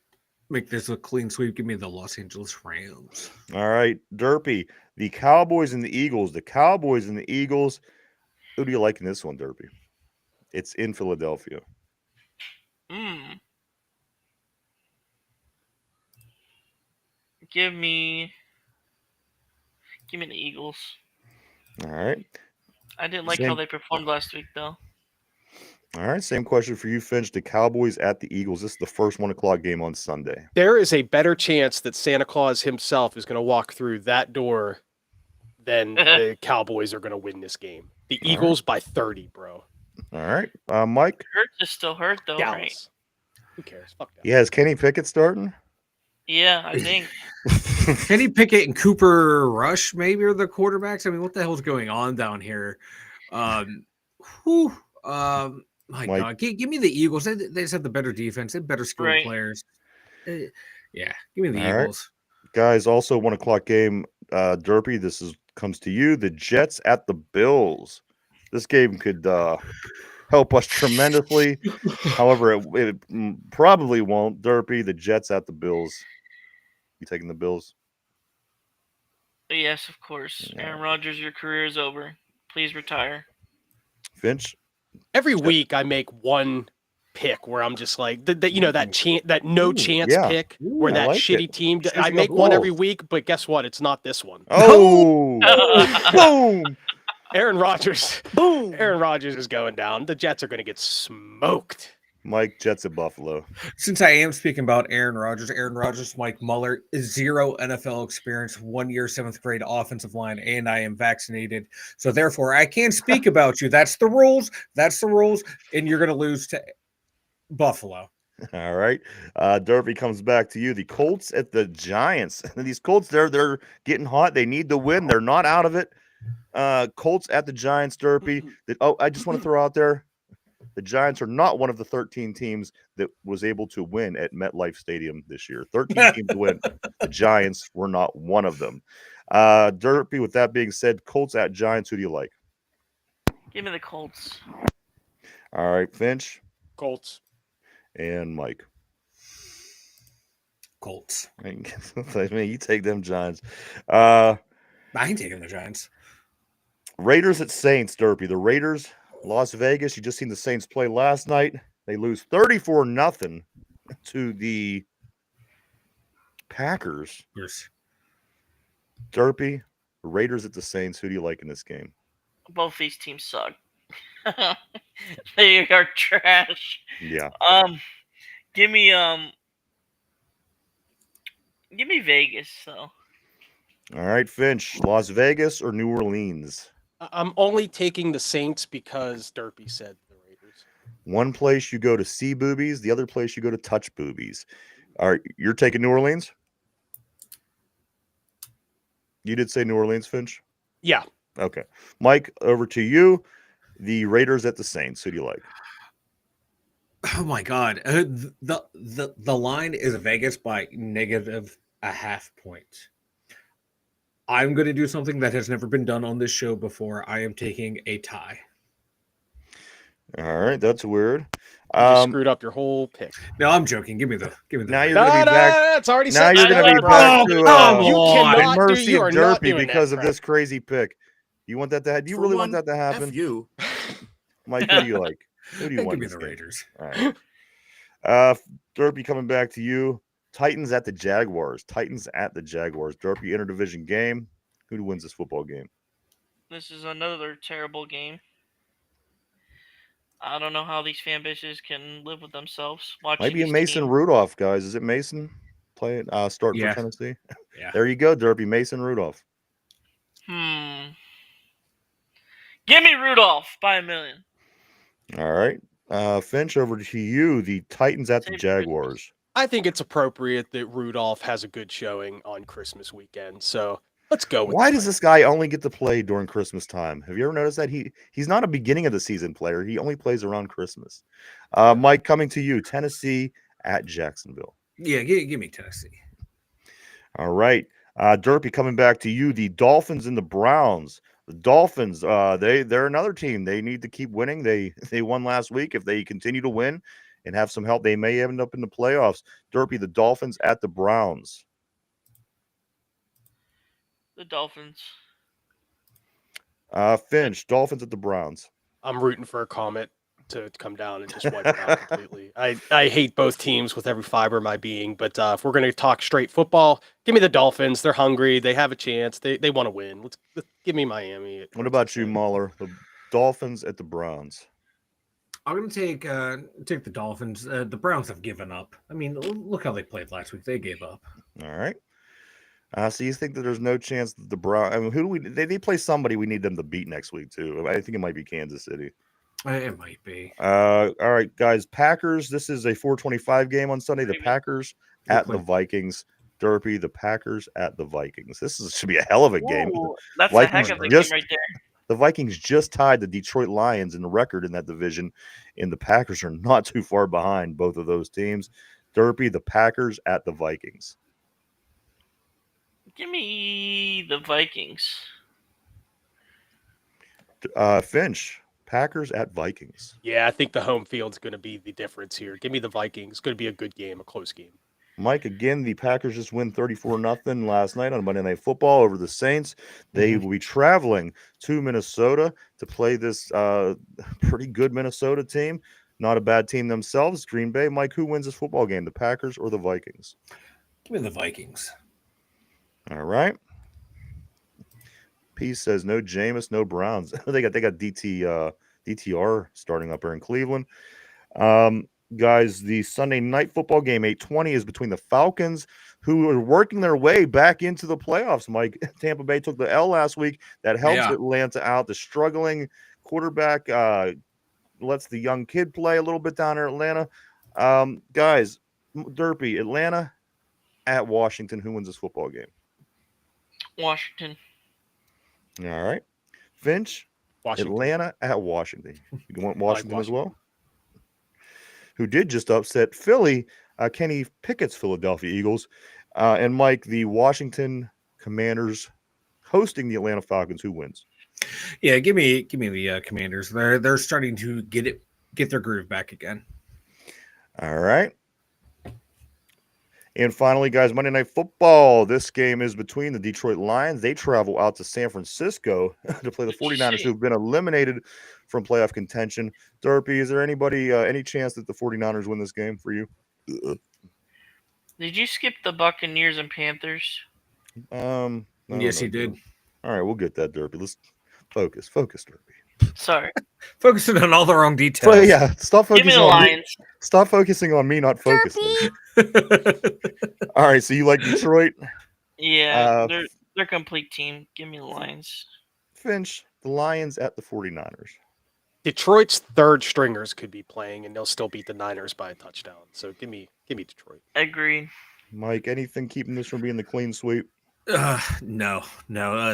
make this a clean sweep. Give me the Los Angeles Rams.
All right, Derpy, the Cowboys and the Eagles. The Cowboys and the Eagles. Who do you like in this one, Derpy? It's in Philadelphia.
Hmm. Give me the Eagles.
All right.
I didn't like how
Same-
they performed last week, though.
All right, same question for you, Finch. The Cowboys at the Eagles. This is the first 1 o'clock game on Sunday.
There is a better chance that Santa Claus himself is going to walk through that door than the Cowboys are going to win this game. The
All right.
Eagles by 30, bro.
All right, Mike.
Hurt is still hurt, though, right?
Dallas. Who cares? Fuck that.
Yeah, is Kenny Pickett starting?
Yeah, I think.
Kenny Pickett and Cooper Rush maybe are the quarterbacks. I mean, what the hell's going on down here? My
Mike.
God, give me the Eagles. They just have the better defense. They have better skilled
Right.
players. Yeah, give me the
All right.
Eagles.
Guys, also 1 o'clock game. Derpy, this comes to you. The Jets at the Bills. This game could help us tremendously. However, it probably won't. Derpy, the Jets at the Bills. You taking the Bills?
Yes, of course.
Yeah.
Aaron Rodgers, your career is over. Please retire.
Finch?
Every week I make one pick where I'm just like that no
Ooh,
chance
yeah.
pick
Ooh,
where
I
that
like
shitty
it.
team. I
Switching
make
up
one every
roles.
week, but guess what? It's not this one.
Oh! Boom!
Aaron Rodgers. Boom. Aaron Rodgers is going down. The Jets are going to get smoked.
Mike, Jets at Buffalo.
Since I am speaking about Aaron Rodgers, Mike Muller, 0 NFL experience, 1 year, 7th grade offensive line, and I am vaccinated. So therefore, I can speak about you. That's the rules. And you're going to lose to Buffalo.
All right. Derby comes back to you. The Colts at the Giants. These Colts, they're getting hot. They need to win. They're not out of it. Colts at the Giants, Derby. I just want to throw out there, the Giants are not one of the 13 teams that was able to win at MetLife Stadium this year. 13 teams to win. The Giants were not one of them. Derby, with that being said, Colts at Giants, who do you like?
Give me the Colts.
All right, Finch
Colts.
and Mike.
Colts.
I mean, you take them Giants.
I ain't taking the Giants.
Raiders at Saints, Derby. The Raiders, Las Vegas. You just seen the Saints play last night. They lose 34-0 to the Packers.
Yes.
Derby, Raiders at the Saints. Who do you like in this game?
Both these teams suck. They are trash.
Yeah.
Give me Vegas though.
All right, Finch. Las Vegas or New Orleans?
I'm only taking the Saints because Derpy said the Raiders.
One place you go to see boobies, the other place you go to touch boobies. All right, you're taking New Orleans? You did say New Orleans, Finch?
Yeah.
Okay. Mike, over to you. The Raiders at the Saints. Who do you like?
Oh my God. The line is Vegas by -0.5 points. I'm going to do something that has never been done on this show before. I am taking a tie.
All right, that's weird.
You just screwed up your whole pick.
No, I'm joking. Give me the.
Now you're gonna be back.
It's already
Now
set.
you're gonna be
bro.
back to
You
the
cannot
mercy
you
of
are not
Derpy
doing
because
that,
of
crap.
this crazy pick. You want that to happen? Do you
For
really
one,
want that to happen?
F you.
Mike, who do you like? Who do you
Hey,
want?
give me
in
the
this game?
Raiders.
All right. Derpy coming back to you. Titans at the Jaguars. Titans at the Jaguars. Derpy interdivision game. Who wins this football game?
This is another terrible game. I don't know how these fan bases can live with themselves. Watching
Might be a
these
Mason
teams.
Rudolph, guys. Is it Mason playing starting
Yeah.
for Tennessee?
Yeah.
There you go, Derpy. Mason Rudolph.
Give me Rudolph by 1 million.
All right. Finch, over to you. The Titans at the
Save it for
Jaguars.
I think it's appropriate that Rudolph has a good showing on Christmas weekend. So let's go with
Why
the
does this guy only get to play during Christmas time? Have you ever noticed that he's not a beginning of the season player? He only plays around Christmas. Mike, coming to you. Tennessee at Jacksonville.
Yeah, give me Tennessee.
All right. Derpy, coming back to you. The Dolphins and the Browns. The Dolphins, they're another team. They need to keep winning. They won last week. If they continue to win and have some help, they may end up in the playoffs. Derpy, the Dolphins at the Browns.
The Dolphins.
Finch, Dolphins at the Browns.
I'm rooting for a Comet to come down and just wipe it out completely. I hate both teams with every fiber of my being, but if we're going to talk straight football, give me the Dolphins. They're hungry. They have a chance. They want to win. Let's give me Miami.
What about you, Mahler? The Dolphins at the Browns.
I'm going to take the Dolphins. The Browns have given up. I mean, look how they played last week. They gave up.
All right. So you think that there's no chance that the Browns? I mean, who do we? They play somebody we need them to beat next week too. I think it might be Kansas City.
It might be.
All right, guys. Packers. This is a 4:25 game on Sunday. The Packers at the Vikings. Derpy. The Packers at the Vikings. Should be a hell of a game.
Ooh, that's a
Vikings
heck of a
just-
game right there.
The Vikings just tied the Detroit Lions in the record in that division, and the Packers are not too far behind both of those teams. Derpy. The Packers at the Vikings.
Give me the Vikings.
Finch. Packers at Vikings.
Yeah, I think the home field's going to be the difference here. Give me the Vikings. It's going to be a good game, a close game.
Mike, again, the Packers just win 34-0 last night on Monday Night Football over the Saints. They will be traveling to Minnesota to play this pretty good Minnesota team. Not a bad team themselves. Green Bay. Mike, who wins this football game, the Packers or the Vikings?
Give me the Vikings.
All right. P says no Jameis, no Browns. they got DTR starting up here in Cleveland. Guys, the Sunday night football game, 8:20, is between the Falcons, who are working their way back into the playoffs. Mike, Tampa Bay took the L last week. That helps Atlanta out. The struggling quarterback lets the young kid play a little bit down in Atlanta. Guys, Derpy, Atlanta at Washington. Who wins this football game?
Washington.
All right. Finch,
Washington.
Atlanta at Washington. You want
I like
Washington as well? Who did just upset Philly, Kenny Pickett's Philadelphia Eagles. And Mike, the Washington Commanders hosting the Atlanta Falcons. Who wins?
Yeah, give me the Commanders. They're starting to get their groove back again.
All right. And finally, guys, Monday Night Football. This game is between the Detroit Lions. They travel out to San Francisco to play the 49ers, who've been eliminated from playoff contention. Derpy, is there any chance that the 49ers win this game for you?
Did you skip the Buccaneers and Panthers?
Yes, he did.
All right, we'll get that, Derpy. Let's focus, Derpy.
Sorry.
Focusing on all the wrong details.
Well, yeah, stop
Give me
focusing
the
on me.
Lions.
Stop focusing on me, not focusing. All right, so you like Detroit?
Yeah, they're a complete team. Give me the Lions.
Finch, the Lions at the 49ers.
Detroit's third stringers could be playing, and they'll still beat the Niners by a touchdown. So give me Detroit.
Agreed.
Mike, anything keeping this from being the clean sweep?
No.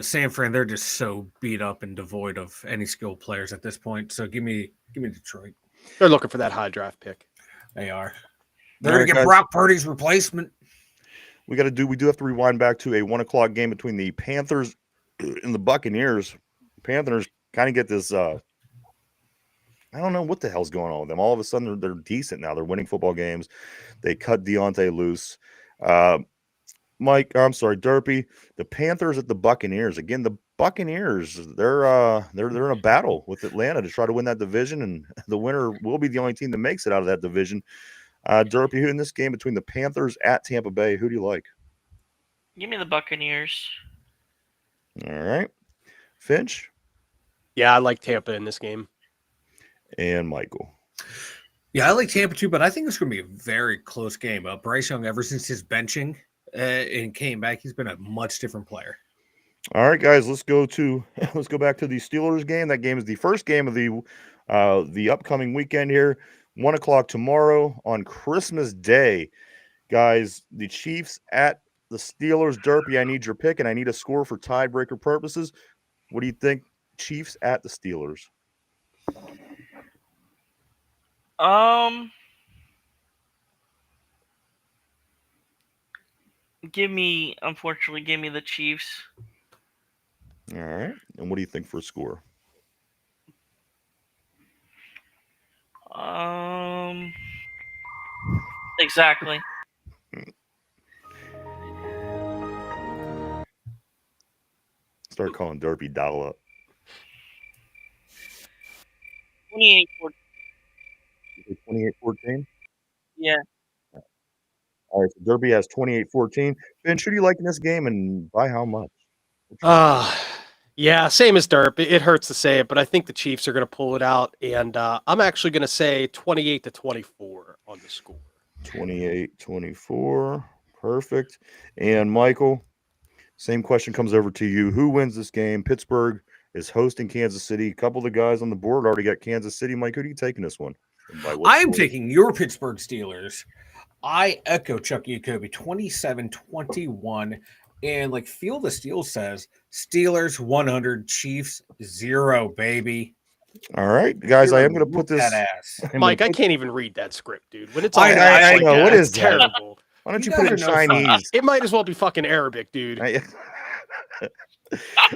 San Fran, they're just so beat up and devoid of any skilled players at this point. So give me Detroit.
They're looking for that high draft pick.
They are. They're gonna get Brock Purdy's replacement.
We do have to rewind back to a 1:00 game between the Panthers and the Buccaneers. Panthers kind of get this. I don't know what the hell's going on with them. All of a sudden, they're decent now. They're winning football games. They cut Deontay loose. Derpy. The Panthers at the Buccaneers. Again, the Buccaneers. They're in a battle with Atlanta to try to win that division, and the winner will be the only team that makes it out of that division. Derpy, who in this game between the Panthers at Tampa Bay? Who do you like?
Give me the Buccaneers.
All right, Finch.
Yeah, I like Tampa in this game.
And Michael.
Yeah, I like Tampa too, but I think it's going to be a very close game. Bryce Young, ever since his benching and came back, he's been a much different player.
All right, guys, let's go back to the Steelers game. That game is the first game of the upcoming weekend here. 1:00 tomorrow on Christmas Day, guys. The Chiefs at the Steelers. Derpy, I need your pick, and I need a score for tiebreaker purposes. What do you think? Chiefs at the Steelers.
Unfortunately, give me the Chiefs.
All right. And what do you think for a score?
Exactly.
Start calling Derpy dial up.
28-14.
28-14?
Yeah.
All right, so Derby has 28-14. Ben, should you like in this game, and by how much?
Yeah, same as Derp. It hurts to say it, but I think the Chiefs are going to pull it out, and I'm actually going to say 28-24 on the score.
28-24. Perfect. And Michael, same question comes over to you. Who wins this game? Pittsburgh is hosting Kansas City. A couple of the guys on the board already got Kansas City. Mike, who do you take in this one?
I am taking your Pittsburgh Steelers. I echo Chukky Okobi, 27-21. And like Feel the Steel says, Steelers 100, Chiefs 0, baby.
All right, guys, I am going to put this.
Mike, I can't even read that script, dude. When it's
I know. What is
terrible.
Why don't you put it in Chinese?
It might as well be fucking Arabic, dude.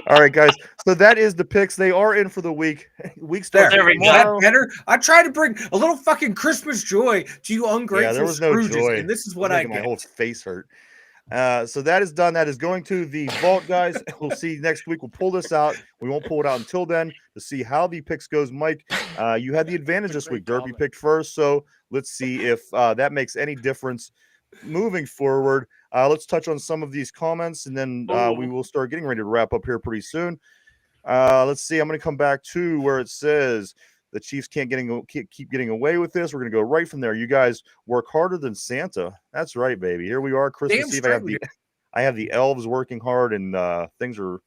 All right, guys. So that is the picks. They are in for the week. Week starts tomorrow.
Better. I try to bring a little fucking Christmas joy to you ungrateful
Yeah, there was no
Scrooges,
joy.
and this is what I get.
My whole face hurt. So that is done. That is going to the vault, guys. We'll see you next week. We'll pull this out. We won't pull it out until then to see how the picks goes. Mike, you had the advantage this week. Derby picked first, so let's see if that makes any difference moving forward. Let's touch on some of these comments, and then we will start getting ready to wrap up here pretty soon. Let's see. I'm going to come back to where it says the Chiefs can't keep getting away with this. We're going to go right from there. You guys work harder than Santa. That's right, baby. Here we are, Christmas Eve. I have the elves working hard, and things are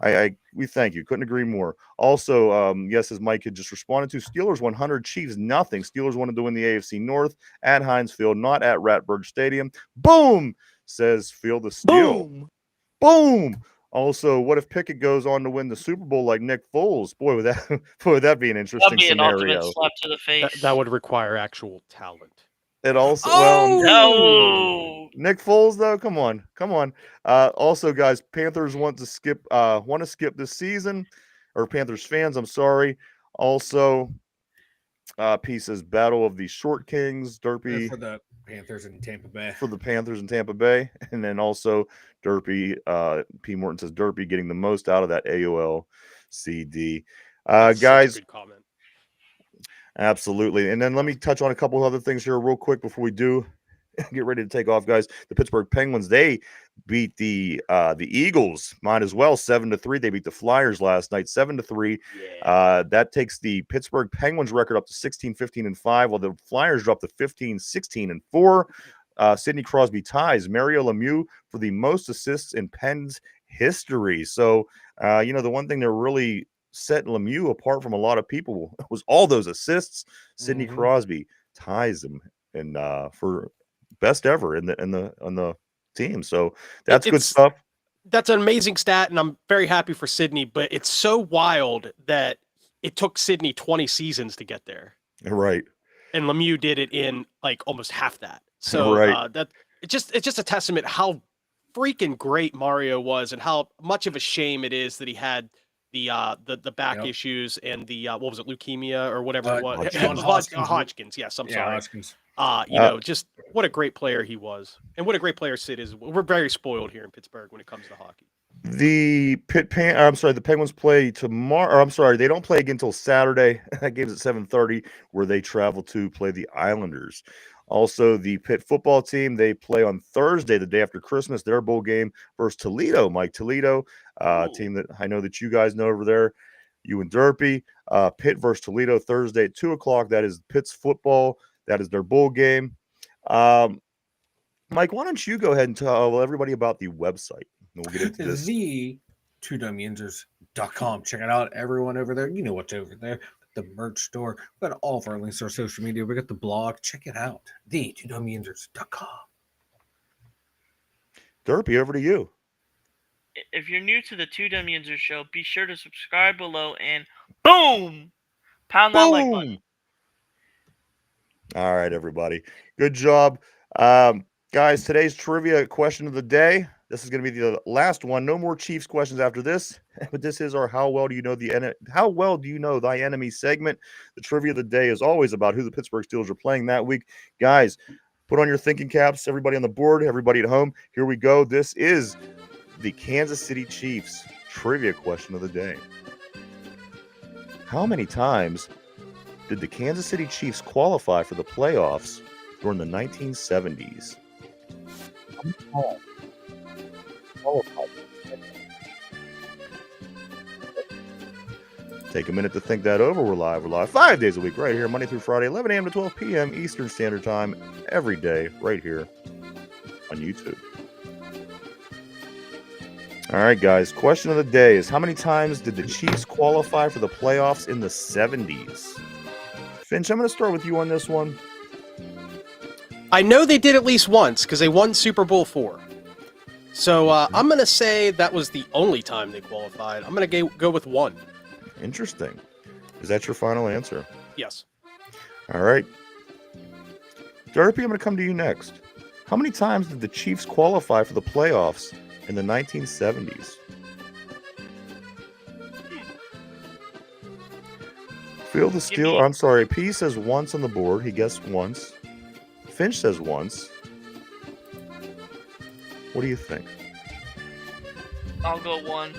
We thank you. Couldn't agree more. Also, yes, as Mike had just responded to, Steelers 100, Chiefs nothing. Steelers wanted to win the AFC North at Heinz Field, not at Ratburg Stadium. Boom, says Field of Steel.
Boom.
Boom. Also, what if Pickett goes on to win the Super Bowl like Nick Foles? Boy, would that be an interesting
That'd be an ultimate
scenario.
slap to the face.
That would require actual talent.
It also,
Oh!
No.
Nick Foles though, come on. Also, guys, Panthers want to skip this season, or Panthers fans, I'm sorry. Also, P says Battle of the Short Kings, Derpy
For the Panthers in Tampa Bay.
for the Panthers in Tampa Bay, and then also Derpy. P Morton says Derpy getting the most out of that AOL CD.
That's
Guys,
such a good comment.
absolutely. And then let me touch on a couple other things here real quick before we do get ready to take off, guys. The Pittsburgh Penguins, they beat the Eagles, might as well, 7-3. They beat the Flyers last night, 7-3.
Yeah.
That takes the Pittsburgh Penguins record up to 16-15-5, while the Flyers dropped to 15-16-4. Sidney Crosby ties Mario Lemieux for the most assists in Pens history. So, the one thing that really set Lemieux apart from a lot of people was all those assists. Sidney
Mhm.
Crosby ties him and for best ever on the team. So that's good
It's-
stuff.
That's an amazing stat, and I'm very happy for Sydney, but it's so wild that it took Sydney 20 seasons to get there.
Right.
And Lemieux did it in like almost half that. So
Right.
it's just a testament how freaking great Mario was, and how much of a shame it is that he had the back
Yep.
issues and the what was it, leukemia or whatever it was.
Hodgkin's.
Hodgkin's, yes, I'm sorry.
Hodgkins.
Just what a great player he was, and what a great player Sid is. We're very spoiled here in Pittsburgh when it comes to hockey.
The the Penguins play tomorrow. Or I'm sorry, they don't play again until Saturday. That game's at 7:30, where they travel to play the Islanders. Also, the Pitt football team, they play on Thursday, the day after Christmas, their bowl game versus Toledo. Mike Toledo, team that I know that you guys know over there, you and Derpy. Pitt versus Toledo Thursday at 2:00. That is Pitt's football. That is their bowl game. Mike, why don't you go ahead and tell everybody about the website? And we'll get into this.
The 2dumbyinzers.com. Check it out, everyone over there. You know what's over there. The merch store. We got all of our links to our social media. We got the blog. Check it out. The 2dumbyinzers.com.
Derpy, over to you.
If you're new to the 2 Yinzers show, be sure to subscribe below and boom! Pound that like button.
All right, everybody. Good job. Guys, today's trivia question of the day. This is going to be the last one. No more Chiefs questions after this. But this is our How Well Do You Know Thy Enemy segment. The trivia of the day is always about who the Pittsburgh Steelers are playing that week. Guys, put on your thinking caps. Everybody on the board, everybody at home. Here we go. This is the Kansas City Chiefs trivia question of the day. How many times did the Kansas City Chiefs qualify for the playoffs during the 1970s? Take a minute to think that over. We're live 5 days a week right here, Monday through Friday, 11 a.m. to 12 p.m. Eastern Standard Time, every day right here on YouTube. All right, guys. Question of the day is, how many times did the Chiefs qualify for the playoffs in the 70s? Finch, I'm going to start with you on this one.
I know they did at least once because they won Super Bowl IV. So I'm going to say that was the only time they qualified. I'm going to go with one.
Interesting. Is that your final answer?
Yes.
All right. Derpy, I'm going to come to you next. How many times did the Chiefs qualify for the playoffs in the 1970s? Field of Steel. I'm sorry. P says once on the board. He guessed once. Finch says once. What do you think?
I'll go one.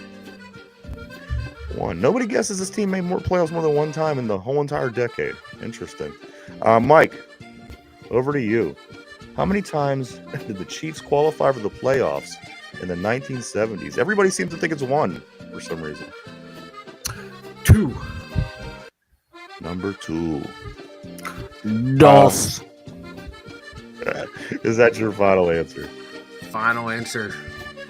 One. Nobody guesses this team made more playoffs more than one time in the whole entire decade. Interesting. Mike, over to you. How many times did the Chiefs qualify for the playoffs in the 1970s? Everybody seems to think it's one for some reason.
2.
Number 2.
Dos.
Is that your final answer?
Final answer.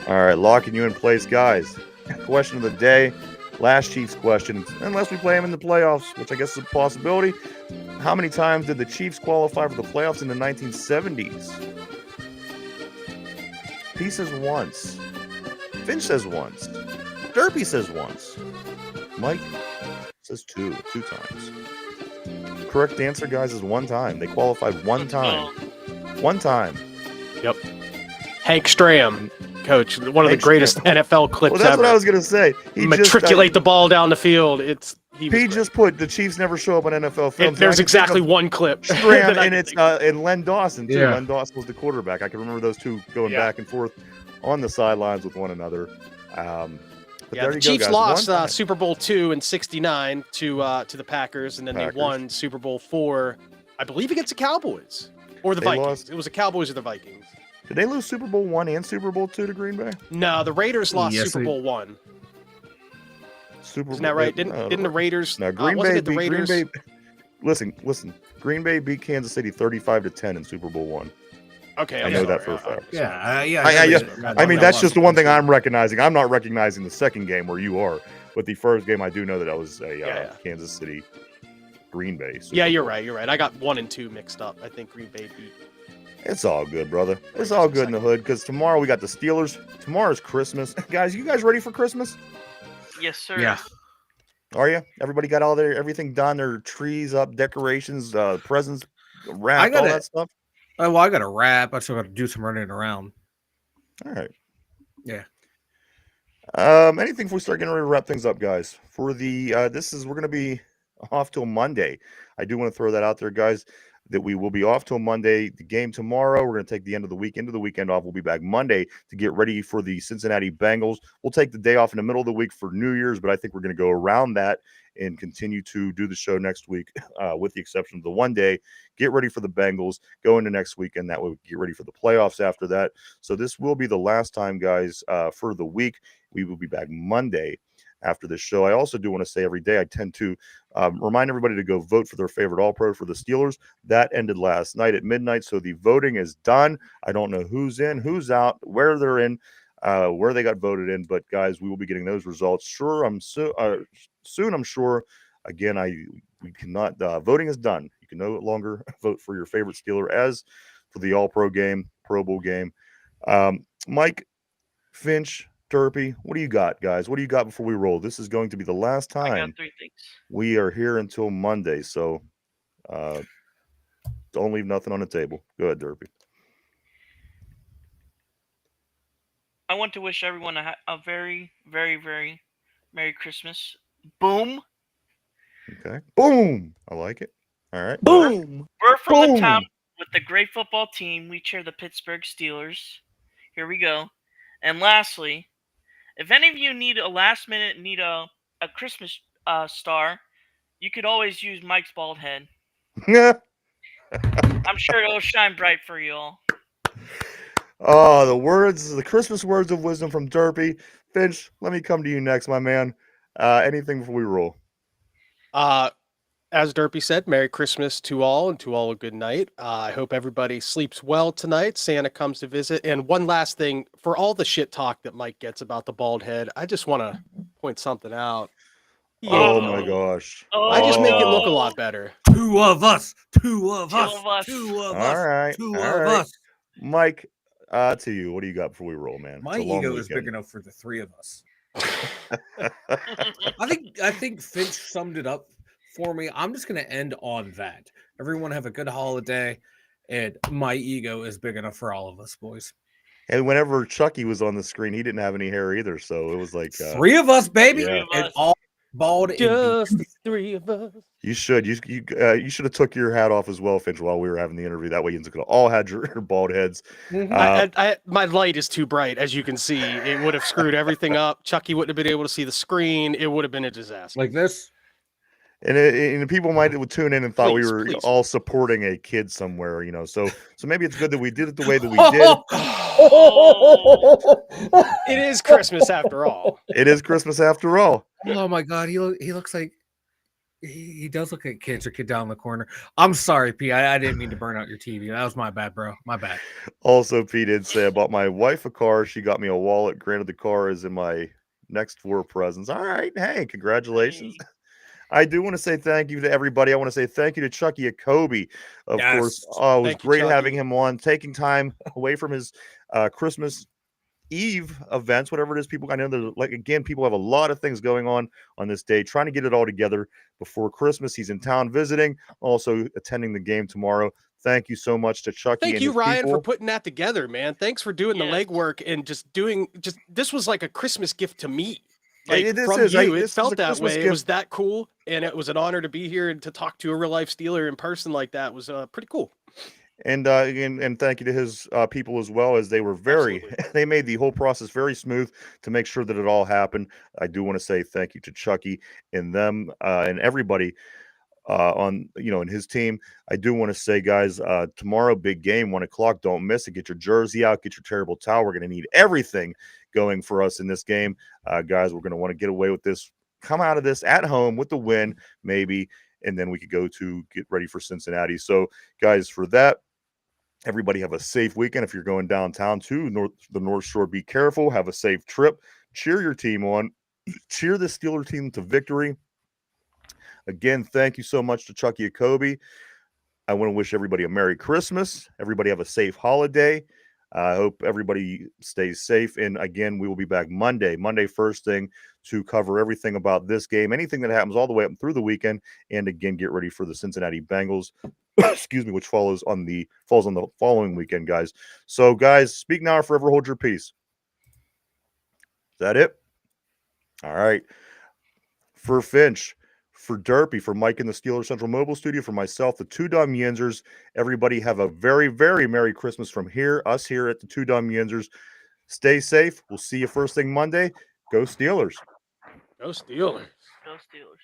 All right, locking you in place, guys. question of the day, last Chiefs question, unless we play them in the playoffs, which I guess is a possibility. How many times did the Chiefs qualify for the playoffs in the 1970s? P says once. Finch says once. Derpy says once. Mike says two times. Correct answer, guys, is one time. They qualified one time. One time.
Yep. Hank Stram, coach, one of the greatest NFL clips
well, that's
ever.
what I was gonna say. He
matriculate the ball down the field.
He just put the Chiefs never show up on NFL films.
There's exactly one clip.
Stram and it's and Len Dawson too.
Yeah.
Len Dawson was the quarterback. I can remember those two going back and forth on the sidelines with one another.
The Chiefs lost Super Bowl II in '69 to the Packers, and then they won Super Bowl IV, I believe, against the Cowboys or the Vikings. It was the Cowboys or the Vikings.
Did they lose Super Bowl I and Super Bowl II to Green Bay?
No, the Raiders lost Super Bowl I. Isn't that right? Didn't the Raiders?
No, Green Bay. Listen. Green Bay beat Kansas City 35-10 in Super Bowl I.
Okay,
I know that for a fact.
Yeah.
I mean, that's just the one thing I'm recognizing. I'm not recognizing the second game where you are, but the first game I do know that I was a Kansas City, Green Bay.
Yeah, you're right. I got 1 and 2 mixed up. I think Green Bay beat.
It's all good, brother. It's all good in the hood because tomorrow we got the Steelers. Tomorrow's Christmas, guys. You guys ready for Christmas?
Yes, sir.
Yeah.
Are you? Everybody got everything done? Their trees up, decorations, presents, wrapped, all that stuff.
Oh, well, I got to wrap. I still got to do some running around.
All right.
Yeah.
Anything before we start getting ready to wrap things up, guys? For the we're gonna be off till Monday. I do want to throw that out there, guys, that we will be off till Monday. The game tomorrow, we're gonna take the end of the week into the weekend off. We'll be back Monday to get ready for the Cincinnati Bengals. We'll take the day off in the middle of the week for New Year's, but I think we're gonna go around that and continue to do the show next week, with the exception of the one day. Get ready for the Bengals, go into next weekend. That way we get ready for the playoffs after that. So this will be the last time, guys, for the week. We will be back Monday after this show. I also do want to say every day I tend to remind everybody to go vote for their favorite All-Pro for the Steelers. That ended last night at midnight, so the voting is done. I don't know who's in, who's out, where they're in, where they got voted in, but guys, we will be getting those results. Soon, I'm sure. Again, we cannot. Voting is done. You can no longer vote for your favorite Steeler as for the All-Pro game, Pro Bowl game. Mike, Finch, Derpy, what do you got, guys? What do you got before we roll? This is going to be the last time
I got 3 things.
we are here until Monday, so don't leave nothing on the table. Go ahead, Derpy.
I want to wish everyone a very, very, very Merry Christmas. Boom.
Okay. Boom. I like it. All right.
Boom.
We're from
Boom.
the town with the great football team. We cheer the Pittsburgh Steelers. Here we go. And lastly, if any of you need a Christmas star, you could always use Mike's bald head. I'm sure it'll shine bright for you all.
Oh, the Christmas words of wisdom from Derpy. Finch, let me come to you next, my man. Anything before we roll?
As Derpy said, Merry Christmas to all, and to all a good night. I hope everybody sleeps well tonight. Santa comes to visit. And one last thing, for all the shit talk that Mike gets about the bald head, I just want to point something out.
Oh my gosh.
I just make it look a lot better.
Two of us.
All right. Mike, to you. What do you got before we roll, man?
My ego is big enough for the 3 of us. I think Finch summed it up for me. I'm just going to end on that. Everyone have a good holiday, and my ego is big enough for all of us, boys.
And whenever Chukky was on the screen, he didn't have any hair either, so it was like
3 of us, baby,
yeah.
and all bald.
Just the 3 of us.
You should have took your hat off as well, Finch, while we were having the interview. That way you could all had your bald heads.
My light is too bright, as you can see. It would have screwed everything up. Chukky wouldn't have been able to see the screen. It would have been a disaster.
Like this.
And people might tune in and thought we were
please.
all supporting a kid somewhere, So maybe it's good that we did it the way that we did.
It is Christmas after all.
It is Christmas after all.
Oh my God, he looks like he does look like a cancer kid down the corner. I'm sorry, P. I didn't mean to burn out your TV. That was my bad, bro. My bad.
Also, P did say, I bought my wife a car. She got me a wallet. Granted, the car is in my next 4 presents. All right. Hey, congratulations. I do want to say thank you to everybody. I want to say thank you to Chukky Okobi, of course.
Yes.
Oh, it was
Thank you,
great
Chukky.
having him on, taking time away from his Christmas Eve events, whatever it is. People, I know there's, like, again, people have a lot of things going on this day, trying to get it all together before Christmas. He's in town visiting, also attending the game tomorrow. Thank you so much to Chukky
Thank
and
you,
his
Ryan, for
people.
putting that together, man. Thanks for doing the
Yes.
legwork and just this was like a Christmas gift to me.
Yeah,
Like
this
from
is
you,
this
it
is
felt
a
that
Christmas
way. It
gift.
was that cool, and it was an honor to be here and to talk to a real life Steeler in person like that. It was pretty cool.
And again, and thank you to his people as well, as they were very
Absolutely.
they made the whole process very smooth to make sure that it all happened. I do want to say thank you to Chukky and them and everybody on in his team. I do want to say, guys, tomorrow, big game, 1 o'clock. Don't miss it. Get your jersey out, get your terrible towel. We're going to need everything going for us in this game, guys. We're going to want to get away with this, come out of this at home with the win, maybe, and then we could go to get ready for Cincinnati. So, guys, for that, everybody have a safe weekend. If you're going downtown to the North Shore, be careful. Have a safe trip. Cheer your team on. Cheer the Steeler team to victory. Again, thank you so much to Chukky Okobi. I want to wish everybody a Merry Christmas. Everybody have a safe holiday. I hope everybody stays safe. And again, we will be back Monday first thing, to cover everything about this game, anything that happens all the way up through the weekend, and again, get ready for the Cincinnati Bengals, excuse me, which falls on the following weekend, guys. So, guys, speak now or forever hold your peace. Is that it? All right. For Finch, for Derpy, for Mike in the Steeler Central Mobile Studio, for myself, the Two Dumb Yinzers, everybody have a very, very Merry Christmas from us here at the Two Dumb Yinzers. Stay safe. We'll see you first thing Monday. Go Steelers.
Go Steelers.
Go Steelers.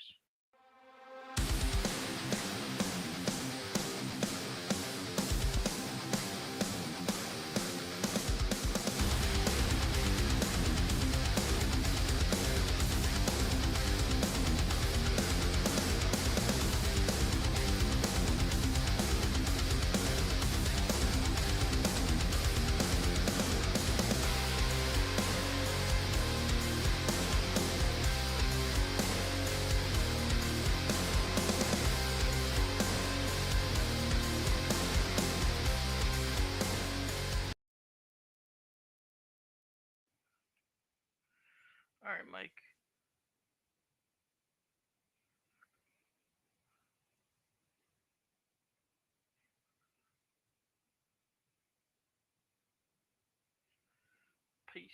All right, Mike. Peace.